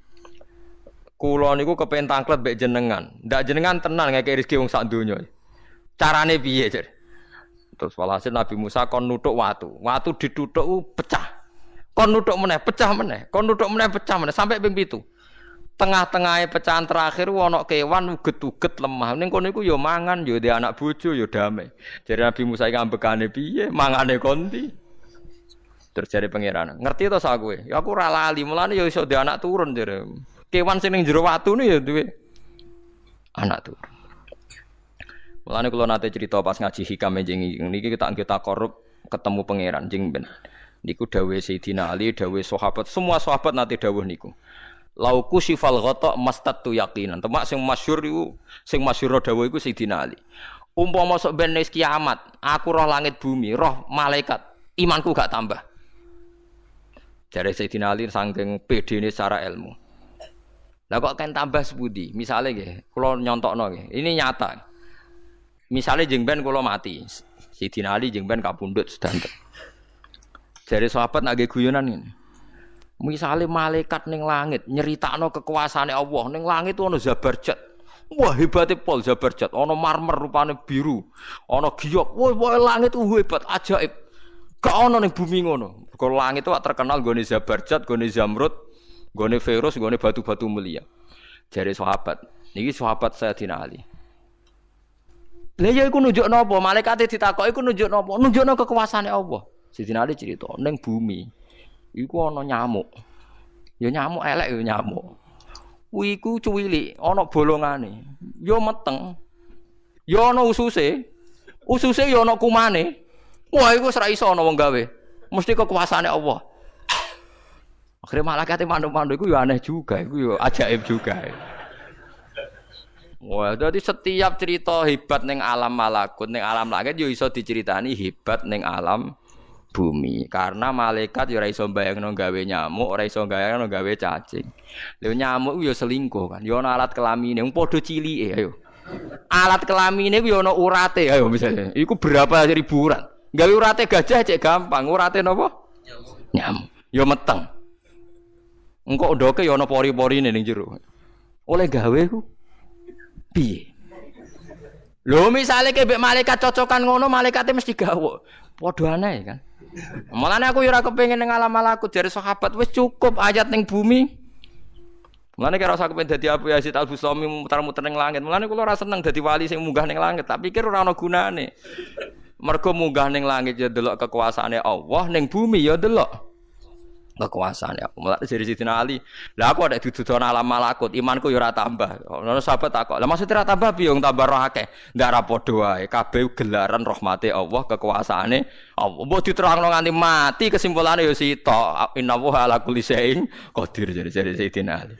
kula niku kepen tangklet mbek jenengan. Ndak jenengan tenan ngeke rezeki wong sak donya. Carane piye, Jar? Terus walhasil Nabi Musa kon nuthuk watu. Watu dituthuk pecah. Kon nuthuk meneh, pecah meneh. Kon nuthuk meneh, pecah meneh sampai ping 7. Tengah-tengahe pecahan terakhir ana kewan uget-uget lemah. Ning kono iku ya mangan, ya ndek anak bojo, ya damai. Jare Nabi Musa iki ambekane piye? Mangane konti. Terus jare pangeran, ngerti to sak kowe? Ya aku ora lali, mulane ya iso ndek anak turun jare. Kewan sing ning jero watune ya duwe anak turun. Mulane kula nate cerita pas ngaji hikam jeneng niki kita korup ketemu pangeran jeng ben. Niku dawuhe Sayyidina Ali, dawuhe sahabat, semua sahabat nate dawuh niku. Lauku sifal ghata mastatu yaqinan. Temak sing masyhur iku sing masyhur dawuh iku Sayyidina Ali. Umpama sok ben wis kiamat, aku roh langit bumi, roh malaikat, imanku gak tambah. Jare Sayyidina Ali saking pedene secara ilmu. Lah kok kan tambah sepundi? Misale nggih, kula nyontokno nggih. Ini nyata. Misale jeng ben kula mati. Sayyidina Ali jeng ben kapundhut sedanten. Jare sahabat nak nggih guyonan ngene. Misale malaikat ning langit nyeritakno kekuasaane Allah, ning langit ana Zabarjat. Wah hebate pol Zabarjat, ana marmer rupane biru, ana giok. Wah langit hebat, ajaib. Gak ana ning bumi ngono. Kalau langit itu terkenal gone Zabarjat, gone Zamrud, gone Firus, gone batu-batu mulia. Jare sahabat, niki sahabat Sayyidina Ali. Lah ya iku nunjukno apa? Malaikate ditakoki iku nunjukno apa? Nunjukno kekuasaane Allah. Sayyidina Ali cerita ning bumi iku ana nyamuk. Ya nyamuk elek ya nyamuk. Kuwi iku cuwilik, ana bolongane. Ya meteng. Ya ana ususe. Ususe ya ana kumane. Wah iku ora iso ana wong gawe. Mesti kekuasaane Allah. Akhire malaikat mandu-mandu iku ya aneh juga, iku ya ajaib juga. Wah, jadi setiap cerita hebat ning alam malakut, ning alam langit yo iso diceritani hebat ning alam bumi. Karena malaikat yo ora iso bayangno gawe nyamuk, ora iso bayangno gawe cacing. Lha nyamuk yo selingkuh kan. Yo ana alat kelamine, wong padha cilike ayo. Alat kelamine ku yo ana urate ayo misalnya. Iku berapa ribu urat. Gawe urate gajah cek gampang, urate napa? Nyamuk. Ya meteng. Engko ndoke ya ana pori-porine ning jero. Oleh gawe ku piye? Lho misale ke mbek malaikat cocokan ngono, malaikate mesti gawok. Padha aneh kan. Mulane aku ya ora kepengin ning alam malakut jare sahabat wis cukup ayat ning bumi. Mulane kira usah kepengin dadi Abu Yazid Al-Bustami muter-muter ning langit. Mulane kula ora seneng dadi wali sing munggah ning langit, tak pikir ora ana gunane. Mergo munggah ning langit ya delok kekuasaane Allah, ning bumi ya delok kekuasaane Allah. Mulane dari Sidina Ali, lah aku ada dituduh alam malakut, imanku ya ora tambah. Ono sahabat takok, lah maksudnya ora tambah piye wong tambah roh akeh? Ndak ra padha wae, kabeh gelaran rahmate Allah, kekuasaane Allah. Mbok diterangno nganti mati kesimpulane ya sitok. Innallaha ala kulli syai'in qadir dari Sidina Ali.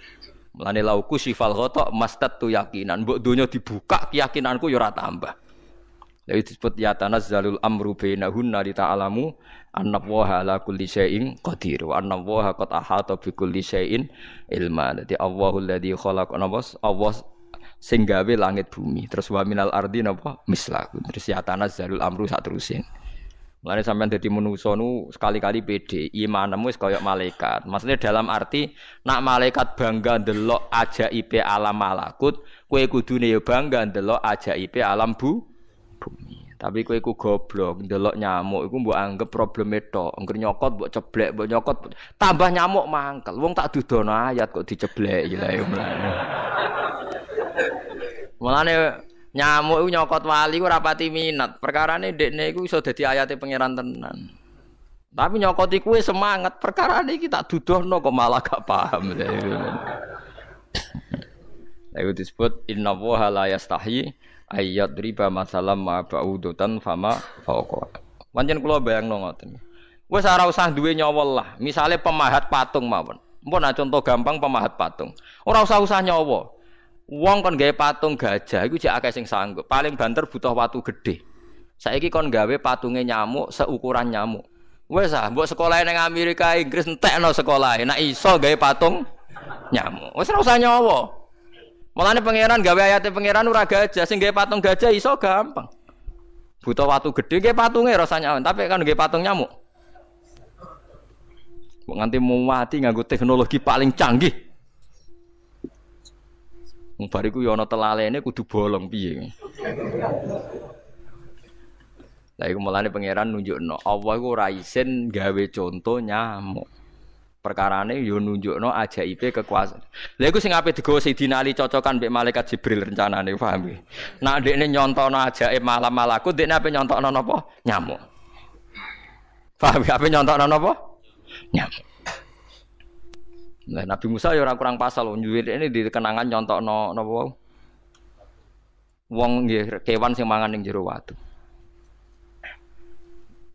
Mulane lauku sifal ghata mastatu yakinan, mbok donya dibuka keyakinanku ya ora tambah. Lha disebut ya tanazzalul amru bainahunna li ta'lamu annallaha ala kulli syai'in qadir wa annallaha qad ahata bi kulli syai'in ilma. Dadi Allahul ladzi khalaqa Allah sing gawe langit bumi. Terus wa minal ardi napa mislahu. Terus ya tanazzalul amru sak terusin. Mulane sampean dadi manusa nu sekali-kali pede, imanmu wis kaya malaikat. Maksudnya dalam arti nak malaikat bangga ndelok ajaibe alam malakut, kowe kudune ya bangga ndelok ajaibe alam bumi. Tapi kowe iku goblok, ndelok nyamuk iku mbok anggap probleme tok. Engger nyokot mbok ceblek, mbok nyokot tambah nyamuk mangkel. Wong tak dudono ayat kok dicebleki lha ya mulane. Mulane nyamuk iku nyokot wali ku ora pati minat. Perkarane ndekne iku iso dadi ayate pangeran tenan. Tapi nyokoti kuwe semangat, perkarane iki tak dudono kok malah gak paham. Lha iku disebut innallaha la yastahi ayat riba masalam ma ba'udutan fama fauqa. Pancen kula bayangno ngoten. Wis ora usah duwe nyawa lah. Misale pemahat patung mawon. Mpun contoh gampang pemahat patung. Ora usah nyawa. Wong kon gawe patung gajah iku jek akeh sing sanggup. Paling banter butuh watu gedhe. Saiki kon gawe patunge nyamuk seukuran nyamuk. Wis mbok sekolahe ning Amerika Inggris entekno sekolahe. Nek iso gawe patung nyamuk. Wis ora usah nyawa. Mulane pangeran gawe ayate pangeran ora gajah, sing gawe patung gajah iso gampang. Butuh watu gedhe nggih patunge rasanya, tapi kan nggih patung nyamuk. Kok nganti mati nganggo teknologi paling canggih. Wong bariku ya ana telalene kudu bolong piye. Lah iku mulane pangeran nunjukno Allah iku ora isin gawe conto nyamuk. Perkarane yo nunjukno ajaibe kekuasaan. Lha iku sing ape digawa Sayyidina Ali cocokan mbek malaikat Jibril rencanane paham nggih. Nek ndekne nyontono ajaib malam malakut, ndekne ape nyontokno napa? Nyamuk. Paham ape nyontokno napa? Nyamuk. Lah Nabi Musa ya ora kurang pasal nyuwirene di kenangan nyontokno napa wae. Wong nggih kewan sing mangan ning jero watu.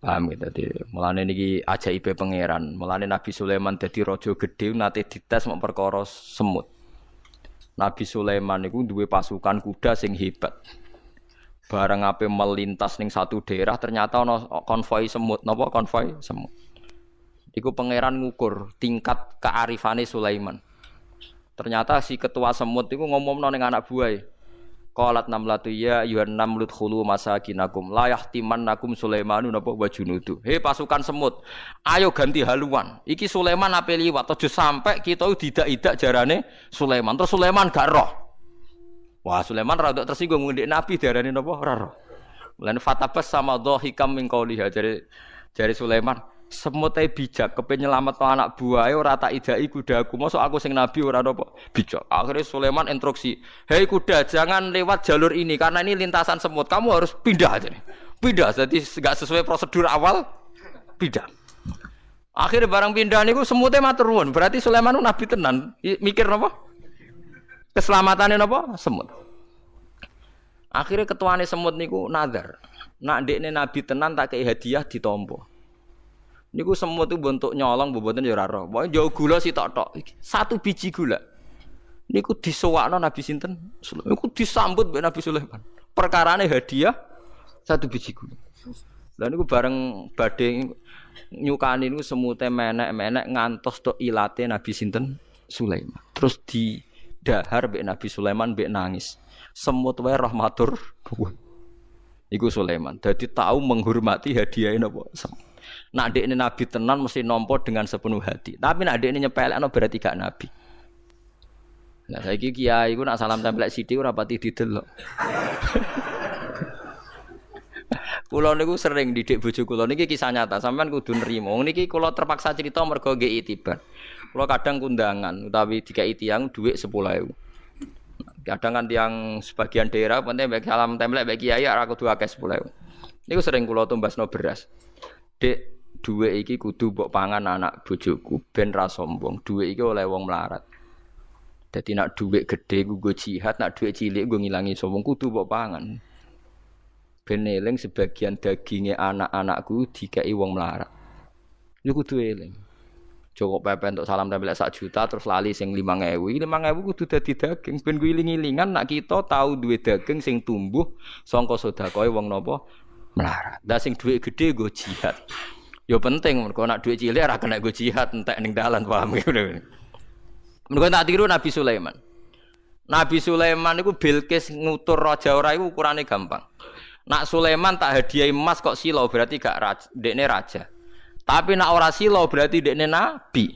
Paham gitu tadi. Mulane niki ajaibe pangeran. Mulane Nabi Sulaiman dadi raja gedhe nate dites mok perkara semut. Nabi Sulaiman niku duwe pasukan kuda sing hebat. Bareng ape melintas ning satu daerah ternyata ana konvoi semut. Napa konvoi semut? Iku pangeran ngukur tingkat kearifane Sulaiman. Ternyata si ketua semut iku ngomongno ning anak buahe. Qalat namlatu ya ayyuhan namlut khulu masakinakum la yahtimannakum Sulaimanu napa wa junudu. He pasukan semut, ayo ganti haluan. Iki Sulaiman ape liwat aja sampe kita didak-idak jarane Sulaiman. Terus Sulaiman gak roh. Wah, Sulaiman rada tersinggung ngendek Nabi diarani napa ora roh. Lan fatabas sama dhahikam min qauliha jare Sulaiman, semut ae bijak kepen nyelametno anak buahe ora tak idai kudaku. Mosok aku sing nabi ora napa bijak. Akhirnya Sulaiman instruksi, "Hei kuda, jangan lewat jalur ini karena ini lintasan semut. Kamu harus pindah aja nih." Pindah, jadi enggak sesuai prosedur awal, pindah. Akhirnya barang pindah niku semute matur nuwun. Berarti Sulaiman nabi tenan. Mikir napa? Keselamataane napa? Semut. Akhirnya ketuane semut niku nazar. Nak ndekne nabi tenan tak kei hadiah ditampa. Niku semut itu bentuk nyolong mboten ya ora roh. Pokoke jauh gula sitok-tok. Satu biji gula. Niku disowakno Nabi sinten? Sulaiman. Niku disambut mbek Nabi Sulaiman. Perkarane hadiah satu biji gula. Lah niku bareng badhe nyukani niku semute menek-menek ngantos tok ilate Nabi sinten? Sulaiman. Terus didahar mbek Nabi Sulaiman mbek nangis. Semut wae rahmatur. Iku Sulaiman. Dadi tahu menghormati hadiah napa semut. Nak dekne nabi tenan mesti nampa dengan sepenuh hati. Tapi nak dekne nyepelekno berarti gak nabi. Lah saiki kiai iku nak salam tempel sithik ora pati didelok. Kula niku sering didik bojo kula niki kisah nyata, sampean kudu nrimo. Niki kula terpaksa cerita mergo nggih itibar. Kula kadang kundangan utawi dikai tiyang dhuwit 10.000. Kadang kan tiyang sebagian daerah penting baik salam templek baik kiai ora kudu akeh 10.000. Niku sering kula tumbasno beras. Dek, dhuwit iki kudu mbok pangan anak bojoku ben ra sombong. Dhuwit iki oleh wong melarat. Dadi nak dhuwit gedhe nggo jihad, nak dhuwit cilik nggo ngilangi sombong kudu mbok pangan. Ben eling sebagian daginge anak-anakku dikai wong melarat. Niku kudu eling. Joko pepe untuk salam tempel 1 juta terus lali sing 5.000. 5.000 kudu dadi daging ben iling-ilingan nak kita tahu duwe daging sing tumbuh saka sedekahe wong napa melarat. Lah sing dhuwit gedhe nggo jihad. Ya penting mergo nak dhuwit cilik ora kena nggo jihad entek ning dalan paham ngene. Mergo tak tiru Nabi Sulaiman. Nabi Sulaiman niku Bilqis ngutur raja ora iku ukurane gampang. Nak Sulaiman tak hadiah emas kok silo berarti gak dekne raja. Tapi nak ora silo berarti dekne nabi.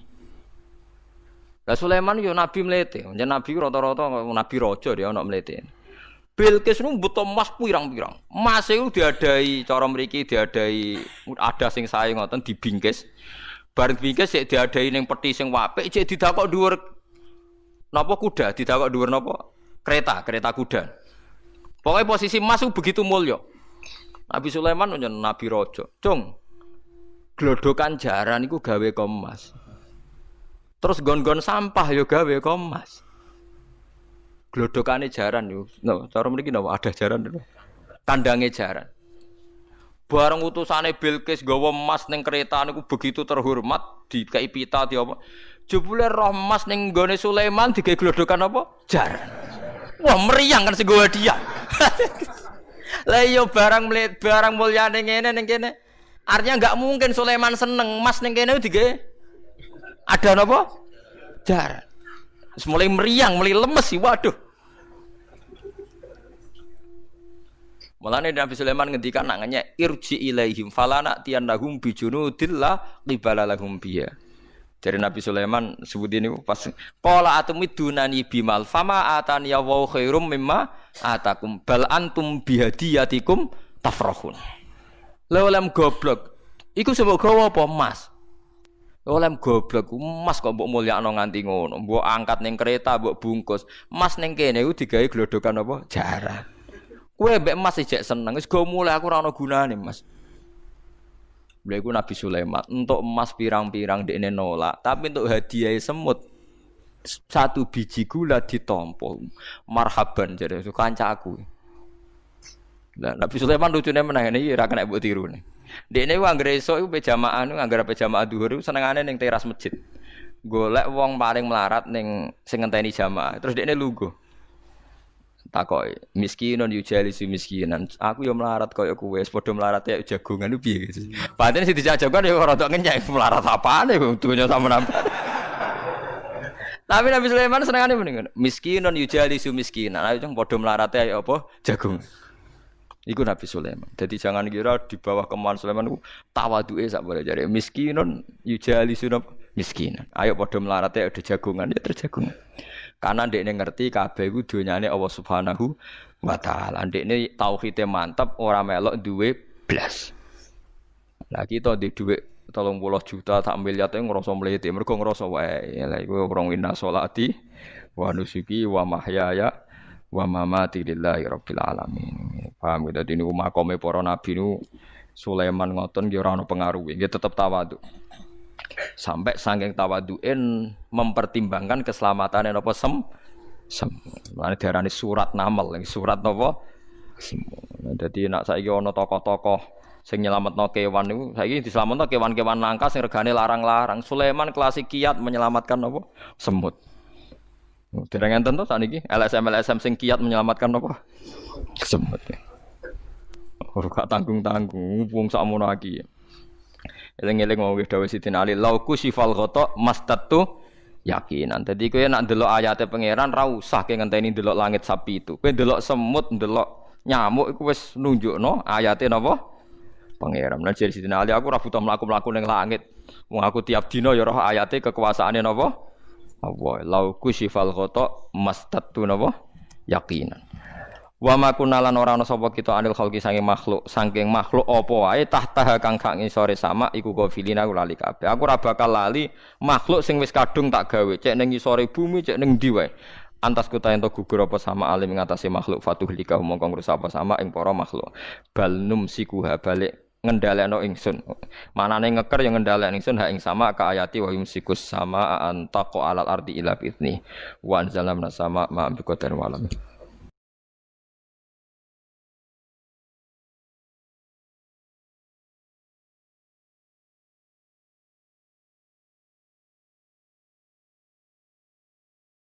Lah Sulaiman yo nabi mlete. Yen nabi rata-rata nabi raja dia ana mlete. Bilqis nu butuh emas pirang-pirang. Emas iku diadai cara mriki diadai ada sing sae ngoten dibingkis. Bareng bingkis sik diadai ning peti sing apik cek didakok dhuwur napa kuda, didakok dhuwur napa kereta kuda. Pokoknya posisi emas itu begitu mulya. Nabi Sulaiman nyen nabi raja. Cung. Glodokan jaran iku gawe emas. Terus gon-gon sampah yo gawe emas. Glodokane jaran yo. No, cara mriki napa ada jaran lho. Kandange jaran. Bareng utusane Bilqis gawa emas ning kereta niku begitu terhormat dikai pita di apa. Jebule roh emas ning gone Sulaiman digawe glodokan apa? Jaran. Wah, meriang kan sing gawe hadiah. Lah iya barang mulyane ngene ning kene. Artinya enggak mungkin Sulaiman seneng emas ning kene digawe ada napa? Jaran. Wis mulai meriang, mulai lemes sih, waduh. Mulane Nabi Sulaiman ngendikan nak ngenyek irji ilaihim falana tiyannahum bijunudillah qibala lahum biya. Dari Nabi Sulaiman sebut ini pas qala atumidunani bimal fama atani ya wa khairum mimma atakum bal antum bihadiyatikum tafrahun. Lelem goblok. Iku sebab gawa apa emas? Lelem goblok emas kok mbok mulyakno nganti ngono. Mbok angkat ning kereta, mbok bungkus. Emas ning kene iku digawe glodokan apa? Jaran. Kowe mbek emas ijek seneng, wis go mulai aku ora ana gunane, Mas. Lha iku Nabi Sulaiman, untuk emas pirang-pirang dekne nolak, tapi untuk hadiah semut 1 biji gula ditampa. Marhaban jare kancaku. Lah Nabi Sulaiman lucune meneh iki ora kena mbok tirune. Dekne ku anggere esuk iku pejamaah nu anggere pejamaah dhuwur iku senengane ning teras masjid. Golek wong paling melarat ning sing ngenteni jamaah. Terus dekne lungguh. Takoki miskinun yujalisu miskinan. Aku yo melarat koyo kowe, wis padha melarat ya jagongan ku piye gitu. Padahal sing dijajakan yo rada ngenyek melarat apane donya sampean. Tapi Nabi Sulaiman senengane mendingan miskinun yujalisu miskinan. Ayo jeng padha melarat ya apa jagung. Iku Nabi Sulaiman. Jadi jangan kira di bawah kemauan Sulaiman ku tawaduke sak boleh jare miskinun yujalisu miskinan. Ayo padha melarat ya ada jagongan ya terjagungan. Karena ndekne ngerti kabeh iku donyane Allah Subhanahu wa taala. Ndekne tauhide mantep ora melok duwe blas. Lah kita ndek dhuwit 30 juta sak miliar e ngrasa mlete mergo ngrasa wae. Lah iku wong wina sholati wa nusuki wa mahyaya wa mamati lillahi rabbil alamin. Paham gitu dene makome para nabi nu Sulaiman ngoten nggih ora ana pengaruhe, nggih tetep tawadhu. Sampai saking tawaduin mempertimbangkan keselamatan napa Mulane diarani surat namel, surat napa? Dadi nek saiki ana tokoh-tokoh sing nyelametno kewan niku, saiki diselametno kewan-kewan langka sing regane larang-larang. Sulaiman kelas kiat menyelamatkan napa? Semut. Dereng enten to sakniki LSM sing kiat menyelamatkan napa? Semut. Ora gak tanggung-tanggung wong sakmono iki. Eling-eling wong wis dawuh Sidin Ali lauku sifal ghata mastatu yakinan. Dadi kowe nek ndelok ayate pangeran ra usah ke ngenteni ndelok langit sapi itu. Kowe ndelok semut, ndelok Nyamuk iku wis nunjukno ayate napa? Pangeran. Lan jadi Sidina Ali aku ora butuh mlaku-mlaku ning langit. Wong aku tiap dina ya roh ayate kekuasaane napa? Allah. Lau kusyifal ghata mastattu napa? Yaqinan. Wa ma kunalan ora ana sapa kita anil khalqi saking makhluk apa wae tahta kang gak ngisore sama iku gofilina lali kabeh. Aku ora bakal lali makhluk sing wis kadung tak gawe, cek ning ngisore bumi, cek ning ndi wae. Antas kuta ento gugur apa sama alim ngatasi makhluk fatuhlika mongko ngrusak apa sama ing para makhluk. Bal numsikuha balik ngendhalekno ingsun. Manane ngeker yang ngendhalekno ingsun ha ing sama ka ayati wa yumsikus sama antaqo alal ardi ila bizni. Wa anzalna sama ma bi qadar walam.